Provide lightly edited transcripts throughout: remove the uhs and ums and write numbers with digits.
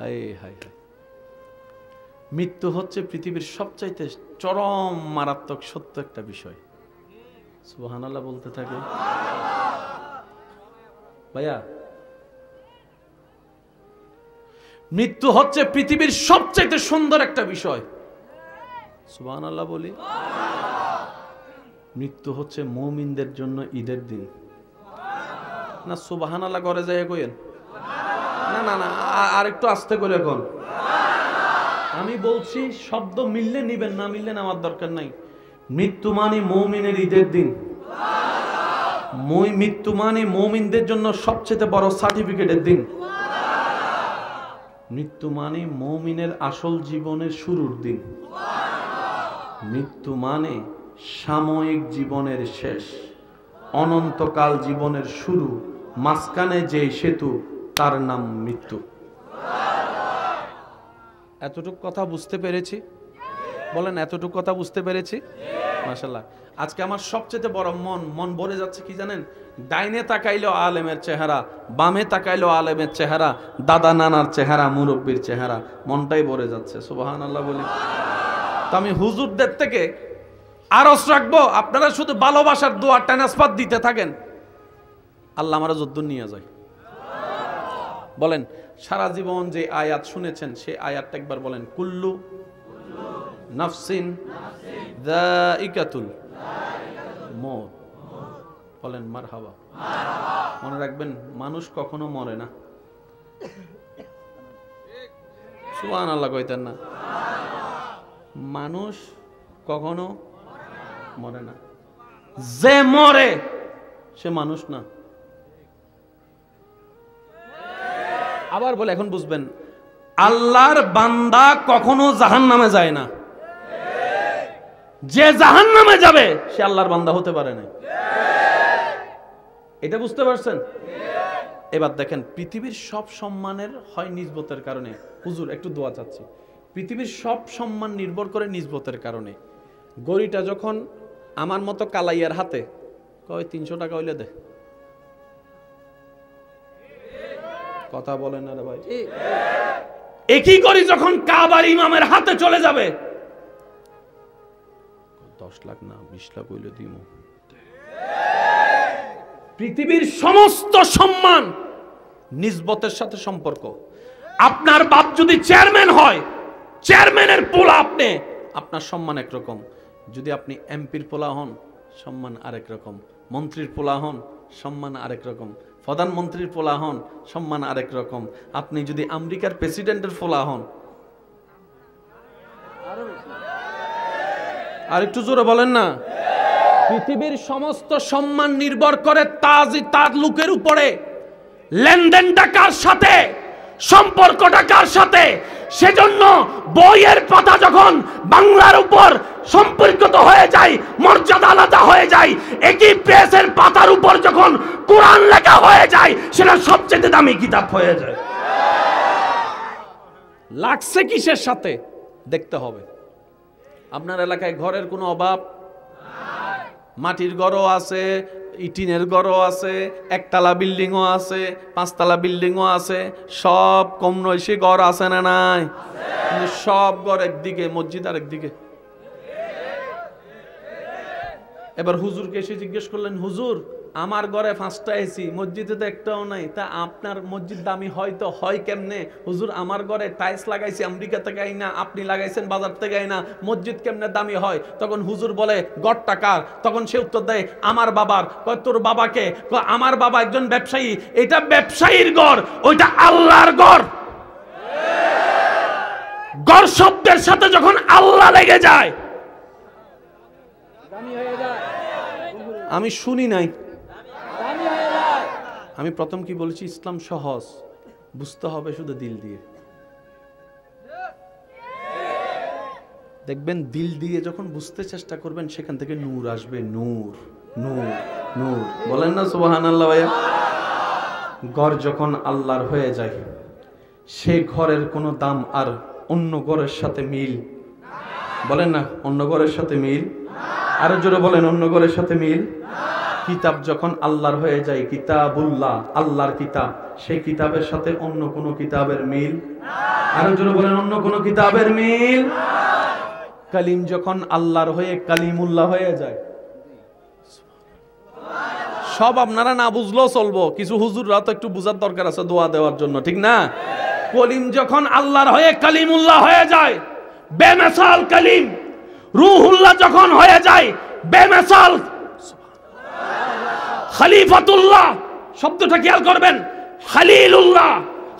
হায় হায় হায়, মৃত্যু হচ্ছে পৃথিবীর সবচাইতে চরম মারাত্মক সত্য একটা বিষয়। সুবহানাল্লাহ বলতে থাকে ভাইয়া। মৃত্যু হচ্ছে পৃথিবীর সবচাইতে সুন্দর একটা বিষয়। সুবহানাল্লাহ বলি। মৃত্যু হচ্ছে মুমিনদের জন্য ঈদের দিন। না সুবহানাল্লাহ করে যায় কইেন না, না না আর একটু আস্তে করে কোন। আমি বলছি শব্দ মিললে নিবেন, না মিললে আমার দরকার নাই। মৃত্যু মানে মুমিনের ঈদের দিন। মৃত্যু মানে মুমিনদের জন্য সবচেয়ে বড় সার্টিফিকেটের দিন। মৃত্যু মানে মুমিনের আসল জীবনের শুরুর দিন। মৃত্যু মানে সাময়িক জীবনের শেষ, অনন্তকাল জীবনের শুরু, মাঝখানে যে সেতু তার নাম মৃত্যু। এতটুকু কথা বুঝতে পেরেছি? বলেন এতটুকু কথা বুঝতে পেরেছি? মাশাআল্লাহ। আজকে আমার সবচেয়ে বড় মন ভরে যাচ্ছে কি জানেন? ডাইনে তাকাইলো আলেমের চেহারা, বামে তাকাইলো আলেমের চেহারা, দাদা নানার চেহারা, মুরব্বীর চেহারা, মনটাই ভরে যাচ্ছে। সুবহানাল্লাহ বলি। তো আমি হুজুরদের থেকে আরজ রাখবো, আপনারা শুধু ভালোবাসার দোয়া ট্রান্সফার দিতে থাকেন, আল্লাহ আমারা যদ্দুর নিয়ে যায়। বলেন সারা জীবন যে আয়াত শুনেছেন সেই আয়াতটা একবার বলেন, কুল্লু নাফসিন যায়িকাতুল মউত। বলেন মারহাবা। মনে রাখবেন মানুষ কখনো মরে না। সুবহানাল্লাহ কইতেন না? মানুষ কখনো মরে না। যে মরে সে মানুষ না। আবার বলে এখন বুঝবেন, আল্লাহর বান্দা কখনো জাহান্নামে যায় না। যে জাহান্নামে যাবে সে আল্লাহর বান্দা হতে পারে না। এটা বুঝতে পারছেন? এবার দেখেন, পৃথিবীর সব সম্মানের হয় নিসবতের কারণে। হুজুর একটু দোয়া চাচ্ছি। পৃথিবীর সব সম্মান নির্ভর করে নিসবতের কারণে। গড়িটা যখন আমার মতো কালাইয়ার হাতে, কয় 300 টাকা হইলে দে। কথা বলেন না রে ভাই। একই গড়ি যখন কাবার ইমামের হাতে চলে যাবে, 10 লাখ না 20 লাখ হইলে দিব। পৃথিবীর সমস্ত সম্মান নিসবতের সাথে সম্পর্ক। আপনার বাপ যদি চেয়ারম্যান হয়, চেয়ারম্যানের পোলা আপনি, আপনার সম্মান একরকম। যদি আপনি এমপির পোলা হন, সম্মান আরেক রকম। মন্ত্রীর পোলা হন, সম্মান আরেক রকম। প্রধানমন্ত্রীর পোলা হন, সম্মান আরেক রকম। আপনি যদি আমেরিকার প্রেসিডেন্টের পোলা হন, আর একটু জোরে বলেন না। পৃথিবীর সমস্ত সম্মান নির্ভর করে তার লোকের উপরে। লেনদেনটা কার সাথে, সম্পর্কটা কার সাথে। সেজন্য বইয়ের পাতা যখন বাংলার উপর সম্পর্কিত হয়ে যায়, মর্যাদা আলাদা হয়ে যায়, একই পেজের পাতার উপর যখন কোরআন লেখা হয়ে যায়, সেটা সবচেয়ে দামি কিতাব হয়ে যায়। লাগছে কিসের সাথে দেখতে হবে। আপনার এলাকায় ঘরের কোনো অভাব? মাটির ঘরও আছে, ইটিনের ঘরও আছে, একতলা বিল্ডিংও আছে, 5তলা বিল্ডিংও আছে, সব কম নয়সী ঘর আছে না নাই? কিন্তু সব ঘর একদিকে, মসজিদ আর একদিকে। এবার হুজুরকে এসে জিজ্ঞেস করলেন, হুজুর আমার ঘরে 5টা এসি, মসজিদে তো একটাও নাই, তা আপনার মসজিদ দামি হয়তো হয় কেমনে? হুজুর আমার ঘরে টাইলস লাগাইছি আমেরিকা থেকে আইনা, আপনি লাগাইছেন বাজার থেকে আইনা, মসজিদ কেমনে দামি হয়? তখন হুজুর বলে, ঘরটা কার? তখন সে উত্তর দেয়, আমার বাবার। কয় তোর বাবাকে? কয় আমার বাবা একজন ব্যবসায়ী। এটা ব্যবসায়ীর ঘর, ওইটা আল্লাহর ঘর। ঘর শব্দের সাথে যখন আল্লাহ লেগে যায়, আমি শুনি নাই। আমি প্রথম কি বলেছি? ইসলাম সহজ, বুঝতে হবে শুধু দিল দিয়ে। দেখবেন দিল দিয়ে যখন বুঝতে চেষ্টা করবেন, সেখান থেকে নূর আসবে। নূর নূর নূর। বলেন না সুবহানাল্লাহ ভাইয়া? ঘর যখন আল্লাহর হয়ে যায়, সে ঘরের কোনো দাম আর অন্য ঘরের সাথে মিল। বলেন না অন্য ঘরের সাথে মিল। আরো জোরে বলেন অন্য ঘরের সাথে মিল। কিতাব যখন আল্লাহর হয়ে যায়, কিতাবুল্লাহ, আল্লাহর কিতাব, সেই কিতাবের সাথে অন্য কোন কিতাবের মিল, আরো জোরে বলেন, অন্য কোন কিতাবের মিল। কালিম যখন আল্লাহর হয়ে কালিমুল্লাহ হয়ে যায়, সব আপনারা না বুঝলেও চলবো, কিছু হুজুররা তো একটু বুঝার দরকার আছে দোয়া দেওয়ার জন্য, ঠিক না? কলিম যখন আল্লাহর হয়ে কালিমুল্লাহ হয়ে যায়, বেমিসাল কালিম। রূহুল্লাহ যখন হয়ে যায় বেমিসাল খলিফাতুল্লাহ, শব্দটা খেয়াল করবেন, খলিলুল্লাহ,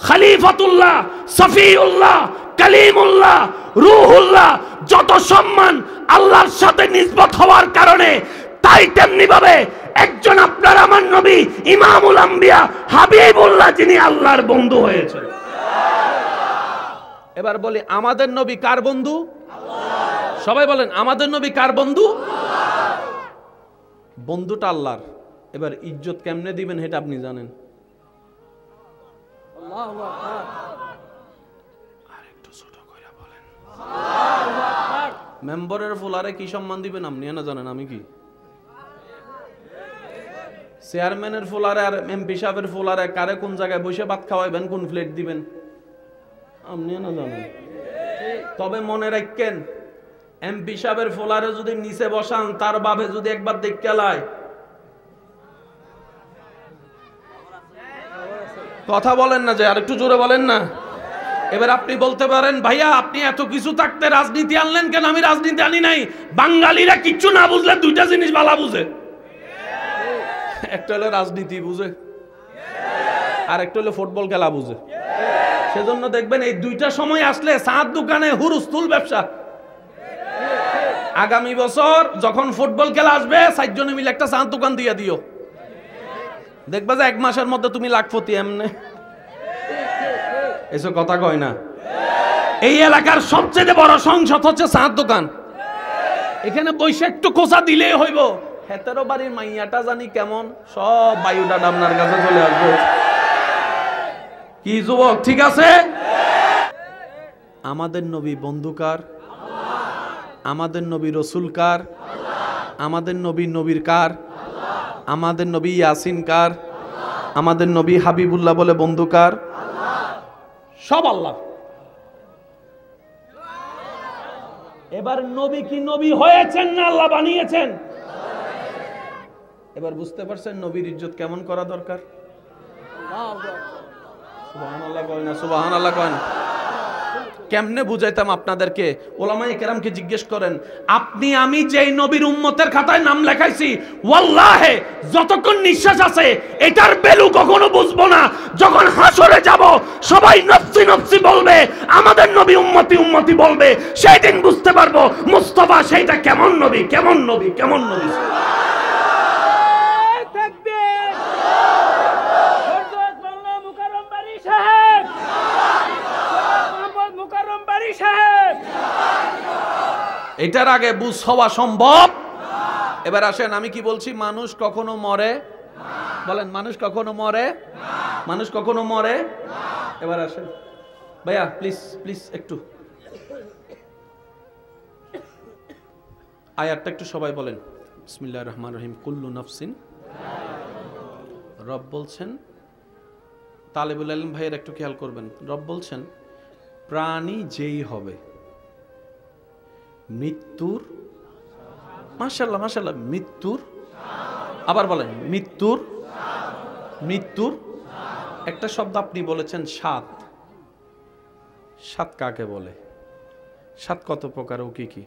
খলিফাতুল্লাহ, সফিউল্লাহ, কালিমুল্লাহ, রূহুল্লাহ, যত সম্মান আল্লাহর সাথে নিসবত হওয়ার কারণে, তাই তেমনি ভাবে একজন আপনার আমার নবী ইমামুল আম্বিয়া হাবিবুল্লাহ, যিনি আল্লাহর বন্ধু হয়েছেন। এবার বলি, আমাদের নবী কার বন্ধু? সবাই বলেন, আমাদের নবী কার বন্ধু? বন্ধুটা আল্লাহর। এবার ইজ্জত কেমনে দিবেন এটা আপনি জানেন। আরেকটু ছোট কইরা বলেন, মেম্বারের ফুলারে কি সম্মান দিবেন আপনি না জানেন? আমি কি চেয়ারম্যানের ফুলারে আর এমপি সাহেবের ফুলারে কারে কোন জায়গায় বসে ভাত খাওয়াইবেন, কোন প্লেট দিবেন আপনি না জানেন। তবে মনে রাখেন, এমপি সাহেবের ফুলারে যদি নিচে বসান, তার বাবে যদি একবার দেখতে লাই, কথা বলেন না, যে আরেকটু জোরে বলেন না। এবার আপনি বলতে পারেন, ভাইয়া আপনি এত কিছু থাকতে রাজনীতি আনলেন কেন? আমি রাজনীতি আনি নাই। বাঙালিরা কিচ্ছু না বুঝলে দুইটা জিনিস ভালো বুঝে, একটা হলো রাজনীতি বুঝে, আর একটা হলো ফুটবল খেলা বুঝে। সেজন্য দেখবেন এই দুইটা সময় আসলে চাঁদ দোকানে হুরুস্তুল ব্যবসা। আগামী বছর যখন ফুটবল খেলা আসবে, 4 জনে মিলে একটা চাঁদ দোকান দিয়ে দিও, দেখবা যে 1 মাসের মধ্যে তুমি লাখপতি। এমনে এসব কথা কয় না। এই এলাকার সবচেয়ে বড় সংসদ হচ্ছে চাঁদ দোকান। এখানে বসে একটু খোঁচা দিলেই হইব, হেতেরো বাড়ির মাইয়াটা জানি কেমন, সব বায়ুটা আপনার কাছে চলে আসবে। কি যুবক, ঠিক আছে? আমাদের নবী বন্ধুকার, আমাদের নবী রসুল কার, আমাদের নবী নবীর কার, আমাদের নবী ইয়াসিন কার, আমাদের নবী হাবিবুল্লাহ বলে বন্ধু কার? সব আল্লাহ। এবার নবী কি নবী হয়েছেন না আল্লাহ বানিয়েছেন? এবার বুঝতে পারছেন নবীর ইজ্জত কেমন করা দরকার। সুবহানাল্লাহ কয় না, সুবহানাল্লাহ কয় না। কেমনে বুঝাইতাম আপনাদেরকে? ওলামায়ে কেরামকে জিজ্ঞেস করেন, আপনি আমি যেই নবীর উম্মতের খাতায় নাম লেখাইছি, ওয়াল্লাহে যতক্ষণ নিঃশ্বাস আছে এটার ভ্যালু কখনো বুঝবো না। যখন হাসরে যাব সবাই নফসি নফসি বলবে, আমাদের নবী উম্মতি উম্মতি বলবে, সেই দিন বুঝতে পারবো মুস্তাফা সেইটা কেমন নবী, কেমন নবী, কেমন নবী। এটার আগে বুঝ হওয়া সম্ভব? এবার আসেন, আমি কি বলছি? মানুষ কখনো মরে? বলেন, মানুষ কখনো মরে? মানুষ কখনো মরে? এবার আসেন ভাইয়া, প্লিজ প্লিজ একটু আয়াতটা একটু সবাই বলেন। বিসমিল্লাহির রহমানির রহিম। কুল্লু নাফসিন, রব বলছেন, তালেবুল ইলম ভাইয়ের একটু খেয়াল করবেন, রব বলছেন প্রাণী যেই হবে মৃত্যুর, মাশাআল্লাহ মাশাআল্লাহ, মৃত্যুর, আবার বলেন মৃত্যুর, মৃত্যুর একটা শব্দ আপনি বলেছেন সাত। সাত কাকে বলে? সাত কত প্রকার ও কি কি?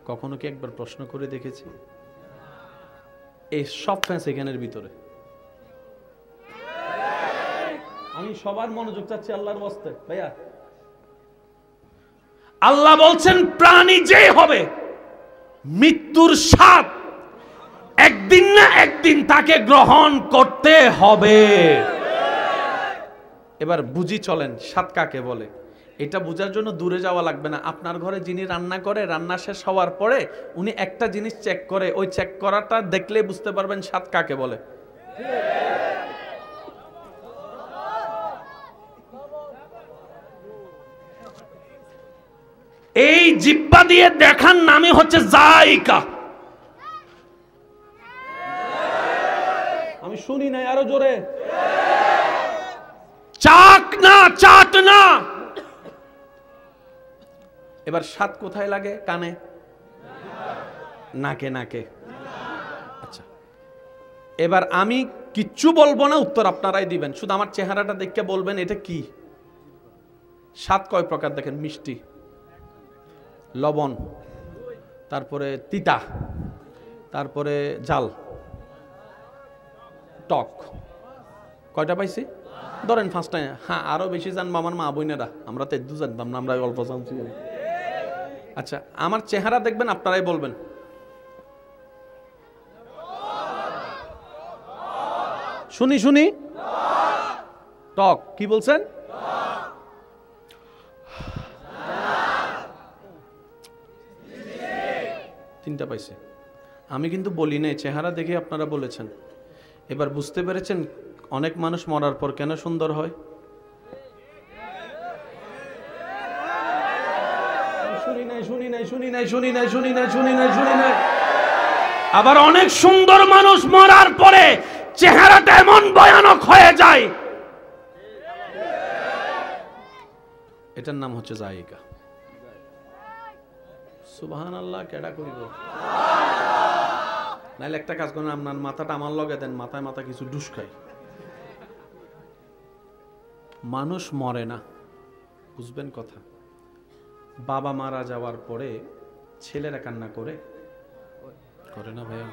কখনো কি একবার প্রশ্ন করে দেখেছি? এই সব ফ্যান্স এখানের ভিতরে। আমি সবার মনোযোগ চাচ্ছি আল্লাহর ওয়াস্তে ভাইয়া। আল্লাহ বলছেন প্রাণী যে হবে মৃত্যুর স্বাদ একদিন না একদিন তাকে গ্রহণ করতে হবে। এবার বুঝি চলেন স্বাদ কাকে বলে। এটা বোঝার জন্য দূরে যাওয়া লাগবে না। আপনার ঘরে যিনি রান্না করে, রান্না শেষ হওয়ার পরে উনি একটা জিনিস চেক করে, ওই চেক করাটা দেখলে বুঝতে পারবেন স্বাদ কাকে বলে। এই জিহ্বা দিয়ে দেখার নামই হচ্ছে জায়কা। শুনি নাই, আরো জোরে। চাক না, চাট না। এবার স্বাদ কোথায় লাগে? কানে, নাকে, নাকে। আচ্ছা, এবার আমি কিচ্ছু বলবো না, উত্তর আপনারাই দিবেন। শুধু আমার চেহারাটা দেখে বলবেন এটা কি। স্বাদ কয় প্রকার দেখেন? মিষ্টি, লবণ, তারপরে তিতা, তারপরে ঝাল, টক। কয়টা পাইছি? ধরেন ফার্স্ট টাইম। হ্যাঁ, আরো বেশি জানবো আমার মা বোনেরা, আমরা তো একটু জানতাম না, আমরা অল্প জানছি। আচ্ছা, আমার চেহারা দেখবেন, আপনারাই বলবেন। শুনি শুনি। টক। কি বলছেন? তিনটা পাইছে। আমি কিন্তু বলি নাই, চেহারা দেখে আপনারা বলেছেন। এবার বুঝতে পেরেছেন অনেক মানুষ মরার পর কেন সুন্দর হয়? শুনি নাই, শুনি নাই, শুনি নাই, শুনি নাই, শুনি নাই, শুনি নাই, শুনি নাই। আবার অনেক সুন্দর মানুষ মরার পরে চেহারাটা এমন ভয়ানক হয়ে যায়, এটার নাম হচ্ছে জায়গা। সুবহানাল্লাহ। কেডা করিব? নাইলে একটা কাজ করেন, আপনার মাথাটা আমার লগে দেন, মাথায় মাথা কিছু ডুসকাই। মানুষ মরে না, বুঝবেন কথা। বাবা মারা যাওয়ার পরে ছেলেরা কান্না করে, করে না ভাইয়া?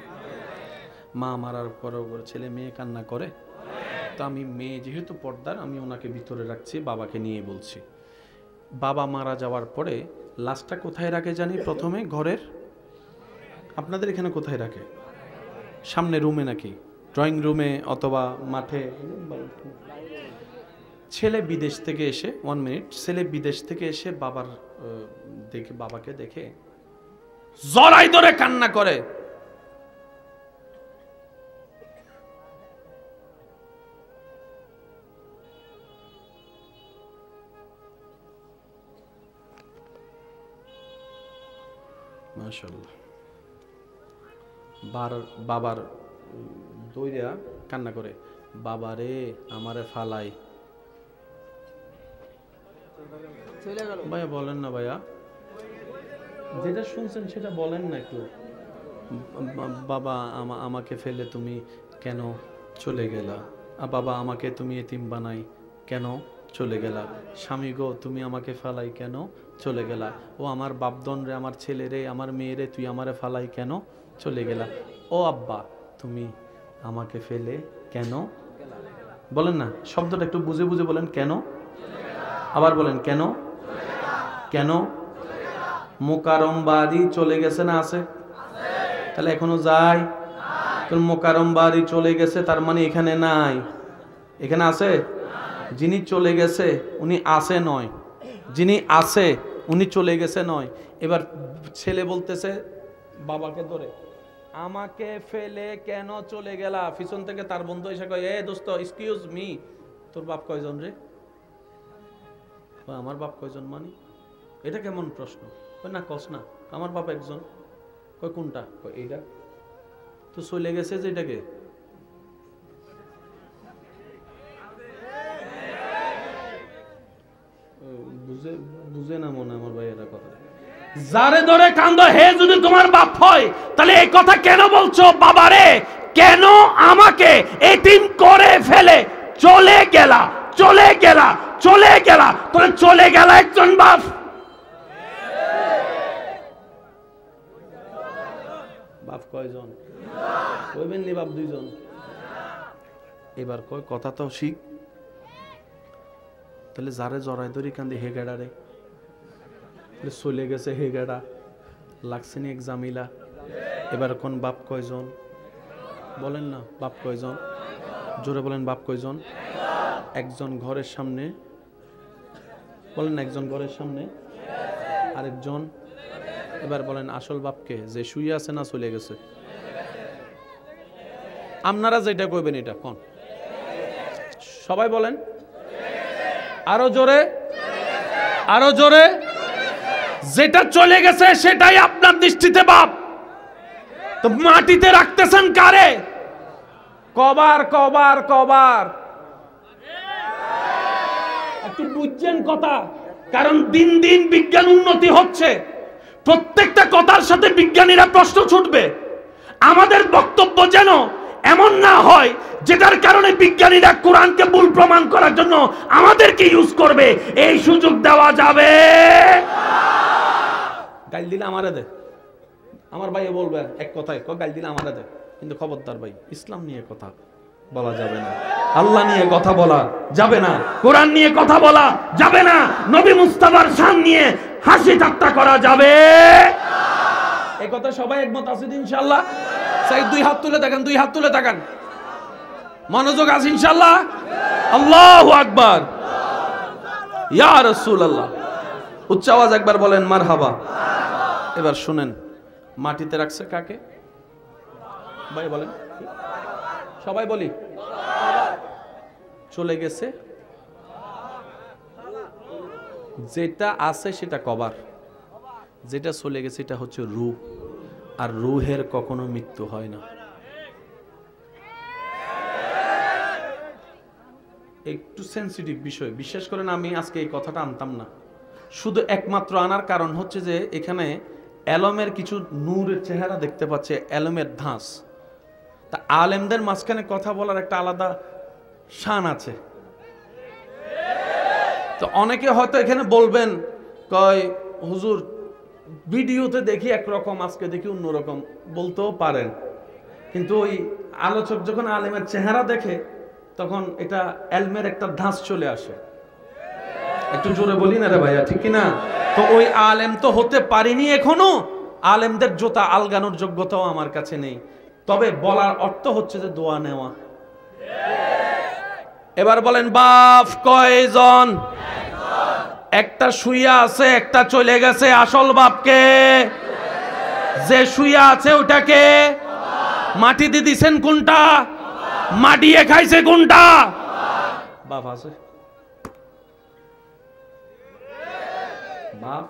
মা মারার পরে ছেলে মেয়ে কান্না করে। তো আমি মেয়ে যেহেতু পর্দার, আমি ওনাকে ভিতরে রাখছি, বাবাকে নিয়ে বলছি। বাবা মারা যাওয়ার পরে লাশটা কোথায় রাখে জানি? প্রথমে ঘরের, আপনাদের এখানে কোথায় রাখে? সামনে রুমে নাকি ড্রয়িং রুমে অথবা মাঠে? ছেলে বিদেশ থেকে এসে, 1 মিনিট, ছেলে বিদেশ থেকে এসে বাবার দেখে, বাবাকে দেখে জড়াই ধরে কান্না করে। মাশাআল্লাহ। বাবার দইরা কান্না করে, বাবারে আমারে ফালাই। ভাইয়া বলেন না, ভাইয়া যেটা শুনছেন সেটা বলেন না একটু। বাবা আমাকে ফেলে তুমি কেন চলে গেলা? বাবা আমাকে তুমি এতিম বানাই কেন চলে গেলা? স্বামী গো তুমি আমাকে ফালাই কেন চলে গেলা? ও আমার বাপদন রে, আমার ছেলে রে, আমার মেয়ে রে, তুই আমারে ফালাই কেন চলে গেলা? ও আব্বা তুমি আমাকে ফেলে কেন? বলেন না, শব্দটা একটু বুঝে বুঝে বলেন। কেন? আবার বলেন কেন? কেন? মোকারম বাড়ি চলে গেছে না আছে? তাহলে এখনো যায়? তোর মোকারম বাড়ি চলে গেছে, তার মানে এখানে নাই। এখানে আছে? যিনি চলে গেছে উনি আছে নয়, যিনি আছে উনি চলে গেছে নয়। এবার ছেলে বলতেছে বাবাকে ধরে, আমাকে ফেলে কেন চলে গেলা? পিছন থেকে তার বন্ধু এসে কয়, এ দোস্ত এক্সকিউজ মি, তোর বাপ কয়জন রে? আমার বাপ কয়জন মানে? এটা কেমন প্রশ্ন? কয় না কস না, আমার বাপ একজন। কয় কোনটা? কয় এইটা। তো চলে গেছে যেটাকে। বুঝে না মনে আমার ভাইয়েরা কথা। যারে ধরে কান্দো হে যদি তোমার বাপ হয়, তাহলে এই কথা কেন বলছো? বাবারে কেন আমাকে এতিম করে ফেলে চলে গেলা, চলে গেলা, চলে গেলা? তোরে চলে গেলা একজন বাপ। বাপ কয়জন? কইবেন নি বাপ দুইজন? এবার কয় কথা তো শিখ। তাহলে যারে জড়াই ধরি কান্দি হে গেড়া রে, চলে গেছে হে গেড়া, লাগছে নি এক জামিলা। এবার কোন বাপ কয়জন? বলেন না, বাপ কয়জন? জোরে বলেন, বাপ কয়জন? একজন ঘরের সামনে, বলেন একজন ঘরের সামনে, আরেকজন। এবার বলেন আসল বাপকে, যে শুয়ে আছে না চলে গেছে? আপনারা যেটা কইবেন এটা কোন? সবাই বলেন আরো জোরে, আরো জোরে। যেটা চলে গেছে সেটাই আপনার দৃষ্টিতে বাপ। তো মাটিতে রাখতেছেন কারে? কবার কবার কবার একটু বুঝছেন কথা, কারণ দিন দিন বিজ্ঞান উন্নতি হচ্ছে, প্রত্যেকটা কথার সাথে বিজ্ঞানীরা প্রশ্ন ছুটবে। আমাদের বক্তব্য যেন এমন না হয় যেটার কারণে বিজ্ঞানীরা কোরআনকে ভুল প্রমাণ করার জন্য আমাদেরকে ইউজ করবে, এই সুযোগ দেওয়া যাবে। গাল দিলে আমারে দে, আমার ভাই বলবে এক কথায় গাল দিলে আমারে দে, কিন্তু খবরদার ভাই ইসলাম নিয়ে কথা বলা যাবে না, আল্লাহ নিয়ে কথা বলা যাবে না, কোরআন নিয়ে কথা বলা যাবে না, নবী মুস্তাফার শান নিয়ে হাসি ঠাট্টা করা যাবে। এই কথা সবাই একমত আছে ইনশাআল্লাহ? সেই দুই হাত তুলে দেখেন, দুই হাত তুলে তাকান, মনোযোগ আছে ইনশাআল্লাহ? আল্লাহু আকবার, ইয়া রাসূলুল্লাহ। উচ্চ আওয়াজ একবার বলেন মারহাবা। এবার শুনেন, মাটিতে রাখছে কাকে? ভাই বলেন, সবাই বলি, চলে গেছে যেটা আছে সেটা কবার, যেটা চলে গেছে এটা হচ্ছে রূহ, আর রূহের কখনো মৃত্যু হয় না। একটু সেন্সিটিভ বিষয়, বিশ্বাস করেন আমি আজকে এই কথাটা আনতাম না, শুধু একমাত্র আনার কারণ হচ্ছে যে এখানে এলমের কিছু নূরের চেহারা দেখতে পাচ্ছে, এলমের ধাঁস। তা আলেমদের মাঝখানে কথা বলার একটা আলাদা শান আছে। তো অনেকে হয়তো এখানে বলবেন, কয় হুজুর ভিডিওতে দেখি একরকম, আজকে দেখি অন্যরকম, বলতেও পারেন, কিন্তু ওই আলোচক যখন আলেমের চেহারা দেখে তখন এটা এলমের একটা ধাঁস চলে আসে। একটু জোরে বলি না রে ভাইয়া, ঠিক কিনা? তো ওই আলেম তো হতে পারিনি এখনো, আলেমদের জোতা আলগানোর যোগ্যতাও আমার কাছে নেই, তবে বলার অর্থ হচ্ছে যে দোয়া নেওয়া। এবার বলেন বাপ কয়জন? একটা শুইয়া আছে, একটা চলে গেছে। আসল বাপকে, যে শুইয়া আছে ওটাকে মাটিতে দিছেন কোনটা? মাটিয়ে খাইছে কোনটা? বাপ আছে, বাপ।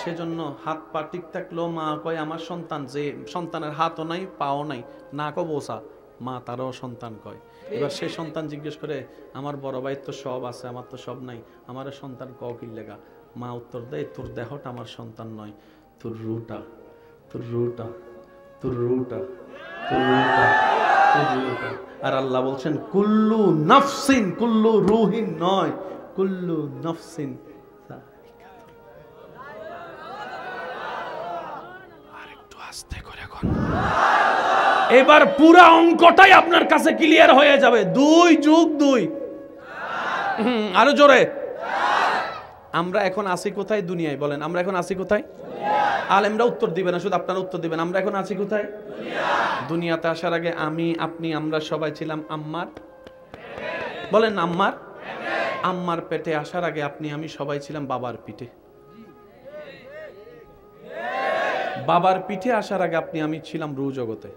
সেজন্য হাত পা ঠিক থাকলেও মা কয় আমার সন্তান, যে সন্তানের হাতও নাই পাও নাই, নাকও বোসা, মা তারও সন্তান কয়। এবার সে সন্তান জিজ্ঞেস করে আমার বড় ভাই তো সব আছে, আমার তো সব নাই, আমার সন্তান কও কি লেগা? মা উত্তর দেয় তোর দেহটা আমার সন্তান নয়, তোর রুটা, তোর রুটা, তোর রুটা, তোর রুটা, তোর রুটা। আর আল্লাহ বলছেন কুল্লু নাফসিন, কুল্লু রুহিন নয়, কুল্লু নাফসিন। এবার পুরা অঙ্কটাই আপনার কাছে ক্লিয়ার হয়ে যাবে। 2 যোগ 2, আরো জোরে। আমরা এখন আছি কোথায় দুনিয়ায়? বলেন আমরা এখন আছি কোথায়? আলেমরা উত্তর দিবে না, শুধু আপনারা উত্তর দিবেন। আমরা এখন আছি কোথায়? দুনিয়াতে আসার আগে আমি, আপনি, আমরা সবাই ছিলাম আম্মার, বলেন আম্মার, আম্মার পেটে আসার আগে আপনি আমি সবাই ছিলাম বাবার পিঠে। বাবার পিঠে আসার আগে আপনি আমি ছিলাম রূহ জগতে।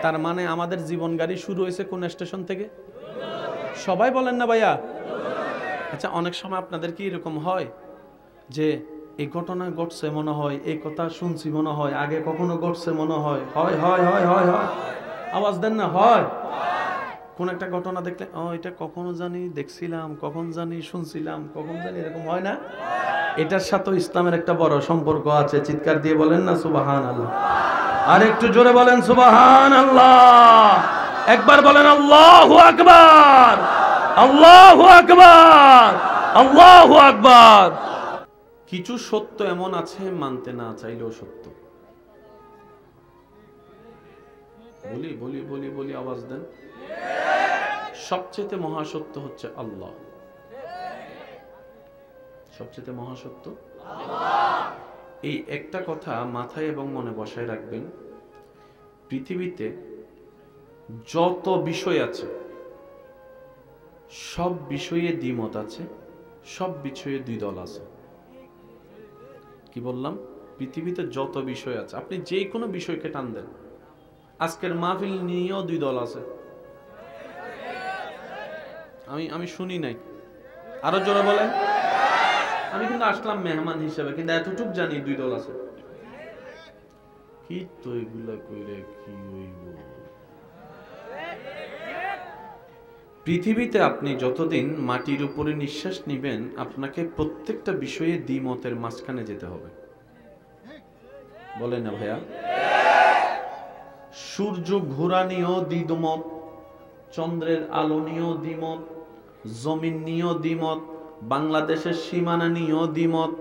তার মানে আমাদের জীবন গাড়ি শুরু হয়েছে কোন স্টেশন থেকে? সবাই বলেন না ভাইয়া? আচ্ছা, অনেক সময় আপনাদের কি এরকম হয় যে এই ঘটনা ঘটছে মনে হয়, এই কথা শুনছি মনে হয়, আগে কখনো ঘটছে মনে হয়? হয় হয় হয় হয় হয়, আওয়াজ দেন না। হয় কোন একটা ঘটনা দেখলে ও এটা কখনো জানি দেখছিলাম, কখন জানি শুনছিলাম, কখন জানি, এরকম হয় না? এটার সাথে ইসলামের একটা বড় সম্পর্ক আছে। চিৎকার দিয়ে বলেন না সুবহানাল্লাহ। আর একটু জোরে বলেন সুবহানাল্লাহ। একবার বলেন আল্লাহু আকবার, আল্লাহু আকবার, আল্লাহু আকবার। কিছু সত্য এমন আছে মানতে না চাইলেও সত্য। বলি বলি বলি বলি, আওয়াজ দেন। সবচেয়ে মহাসত্য হচ্ছে আল্লাহ। সবচেয়ে মহাসত্য আল্লাহ। এই একটা কথা মাথায় এবং মনে বসায় রাখবেন, পৃথিবীতে যত বিষয় আছে সব বিষয়ে দ্বিমত আছে, সব বিষয়ে 2 দল আছে। কি বললাম? পৃথিবীতে যত বিষয় আছে, আপনি যে কোনো বিষয়কে টান দেন, আজকের মাহফিল নিয়েও 2 দল আছে। আমি শুনি নাই, আরো জোরে বলেন। আমি কিন্তু আসলাম মেহমান হিসেবে, কিন্তু এতটুক জানি 2 দল আছে। কি তো এগুলা কইরে কি হইব? পৃথিবীতে আপনি যতদিন মাটির উপরে নিঃশ্বাস নিবেন, আপনাকে প্রত্যেকটা বিষয়ে দ্বিমতের মাঝখানে যেতে হবে। বলেন না ভাইয়া? সূর্য ঘোরা নিয়েও দ্বিমত, চন্দ্রের আলো নিয়েও দ্বিমত, জমিন নিয়েও দ্বিমত, বাংলাদেশের সীমানা নিয়েও দ্বিমত,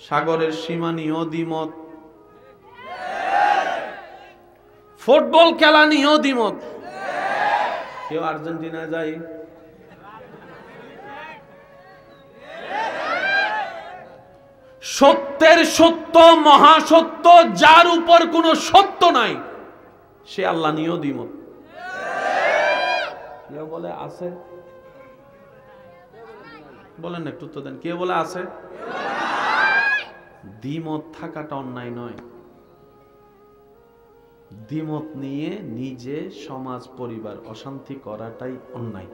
সাগরের সীমা নিয়েও দ্বিমত, ফুটবল খেলা নিয়েও দ্বিমত। কেউ আর্জেন্টিনা যায়, সত্যের সত্য, মহাসত্য, যার উপর কোনো সত্য নাই, সে আল্লাহ নিয়েও দ্বিমত। কেউ বলে আছে, বলেন না, একটু তো দেন। কে বলে আছে? দ্বিমত থাকাটা অন্যায় নয়। দ্বিমত নিয়ে নিজে, সমাজ, পরিবার অশান্তি করাটাই অন্যায়।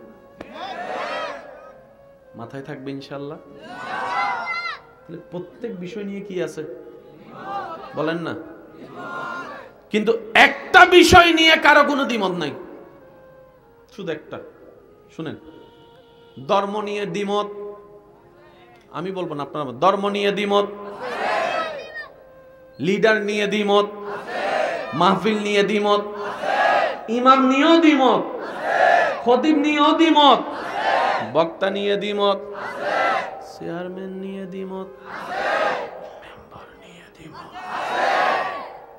মাথায় থাকবে ইনশাআল্লাহ। প্রত্যেক বিষয় নিয়ে কি আছে বলেন না, কিন্তু একটা বিষয় নিয়ে কারো কোনো দ্বিমত নাই, শুধু একটা। শুনেন, ধর্ম নিয়ে দ্বিমত, আমি বলবো না, আপনারা। ধর্ম নিয়ে দ্বিমত, লিডার নিয়ে দ্বিমত, মাহফিল নিয়ে দ্বিমত, ইমাম নিয়েও দ্বিমত, খতিব নিয়েও দ্বিমত, বক্তা নিয়ে দ্বিমত, চেয়ারম্যান নিয়ে দ্বিমত, মেম্বার নিয়ে দ্বিমত,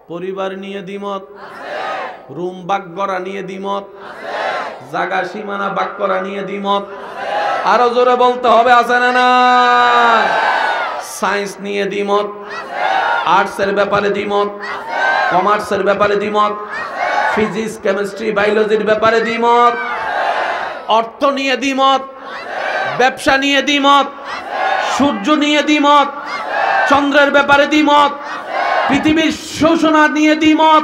পরিবার নিয়ে দ্বিমত, রুম ভাগ করা নিয়ে দ্বিমত, জায়গা সীমানা ভাগ করা নিয়ে দ্বিমত। আরো জোরে বলতে হবে, আছে না না? সায়েন্স নিয়ে দ্বিমত, আর্টসের ব্যাপারে দ্বিমত, কমার্সের ব্যাপারে দ্বিমত, ফিজিক্স, কেমিস্ট্রি, বায়োলজির ব্যাপারে দ্বিমত, অর্থ নিয়ে দ্বিমত, ব্যবসা নিয়ে দ্বিমত, সূর্য নিয়ে দ্বিমত, চন্দ্রের ব্যাপারে দ্বিমত, পৃথিবীর শোষণা নিয়ে দ্বিমত,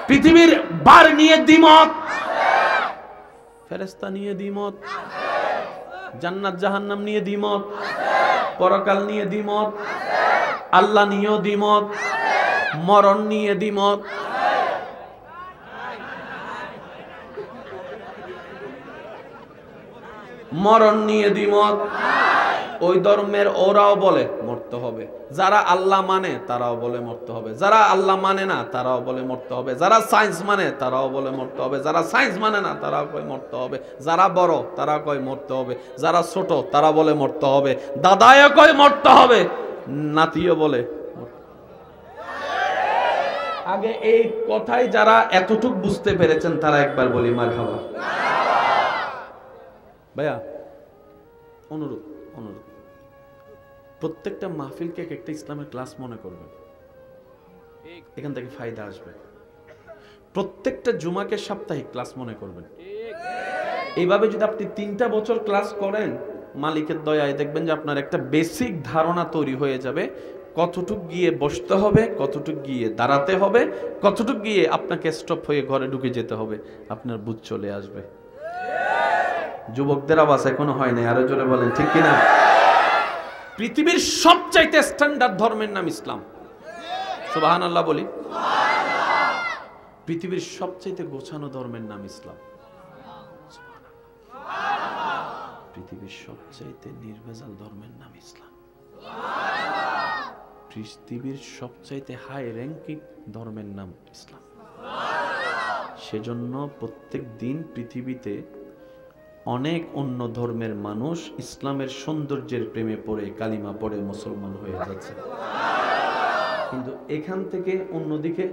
পৃথিবীর বার নিয়ে দ্বিমত, ফেরেশতা নিয়ে দ্বিমত, জান্নাত জাহান্নাম নিয়ে দ্বিমত, পরকাল নিয়ে দ্বিমত, আল্লাহ নিয়েও দ্বিমত, মরণ নিয়ে দ্বিমত। মরণ নিয়ে দ্বিমত। ওই ধর্মের ওরাও বলে মরতে হবে, যারা আল্লাহ মানে তারাও বলে মরতে হবে, যারা আল্লাহ মানে না তারাও বলে মরতে হবে, যারা সায়েন্স মানে তারাও বলে মরতে হবে, যারা সায়েন্স মানে না তারাও কয় মরতে হবে, যারা বড় তারা কয় মরতে হবে, যারা ছোট তারা বলে মরতে হবে, দাদাও কয় মরতে হবে, নাতিও বলে। আগে এই কথাই যারা এতটুক বুঝতে পেরেছেন তারা একবার বলি মারহাবা। ভাইয়া অনুরোধ, প্রত্যেকটা মাহফিলকে একটা ইসলামের ক্লাস মনে করবেন, এখান থেকে ফায়দা আসবে। প্রত্যেকটা জুমাকে সাপ্তাহিক ক্লাস মনে করবেন। এইভাবে যদি আপনি 3টা বছর ক্লাস করেন, মালিকের দয়ায় দেখবেন যে আপনার একটা বেসিক ধারণা তৈরি হয়ে যাবে, কতটুক গিয়ে বসতে হবে, কতটুক গিয়ে দাঁড়াতে হবে, কতটুক গিয়ে আপনাকে স্টপ হয়ে ঘরে ঢুকে যেতে হবে, আপনার বুঝ চলে আসবে। যুবকদের আওয়াজ এখনো হয় নাই, আরো জোরে বলেন ঠিক কিনা? পৃথিবীর সবচাইতে স্ট্যান্ডার্ড ধর্মের নাম ইসলাম। সুবহানাল্লাহ বলি। পৃথিবীর সবচাইতে গোছানো ধর্মের নাম ইসলাম। পৃথিবীর সবচাইতে নির্ভেজাল ধর্মের নাম ইসলাম। পৃথিবীর সবচাইতে হাই র্যাঙ্কিং ধর্মের নাম ইসলাম। সেজন্য প্রত্যেক দিন পৃথিবীতে অনেক অন্য ধর্মের মানুষ ইসলামের সৌন্দর্যের প্রেমে পড়ে কালিমা পড়ে মুসলমান হয়ে যাচ্ছে, কিন্তু এখান থেকে অন্যদিকে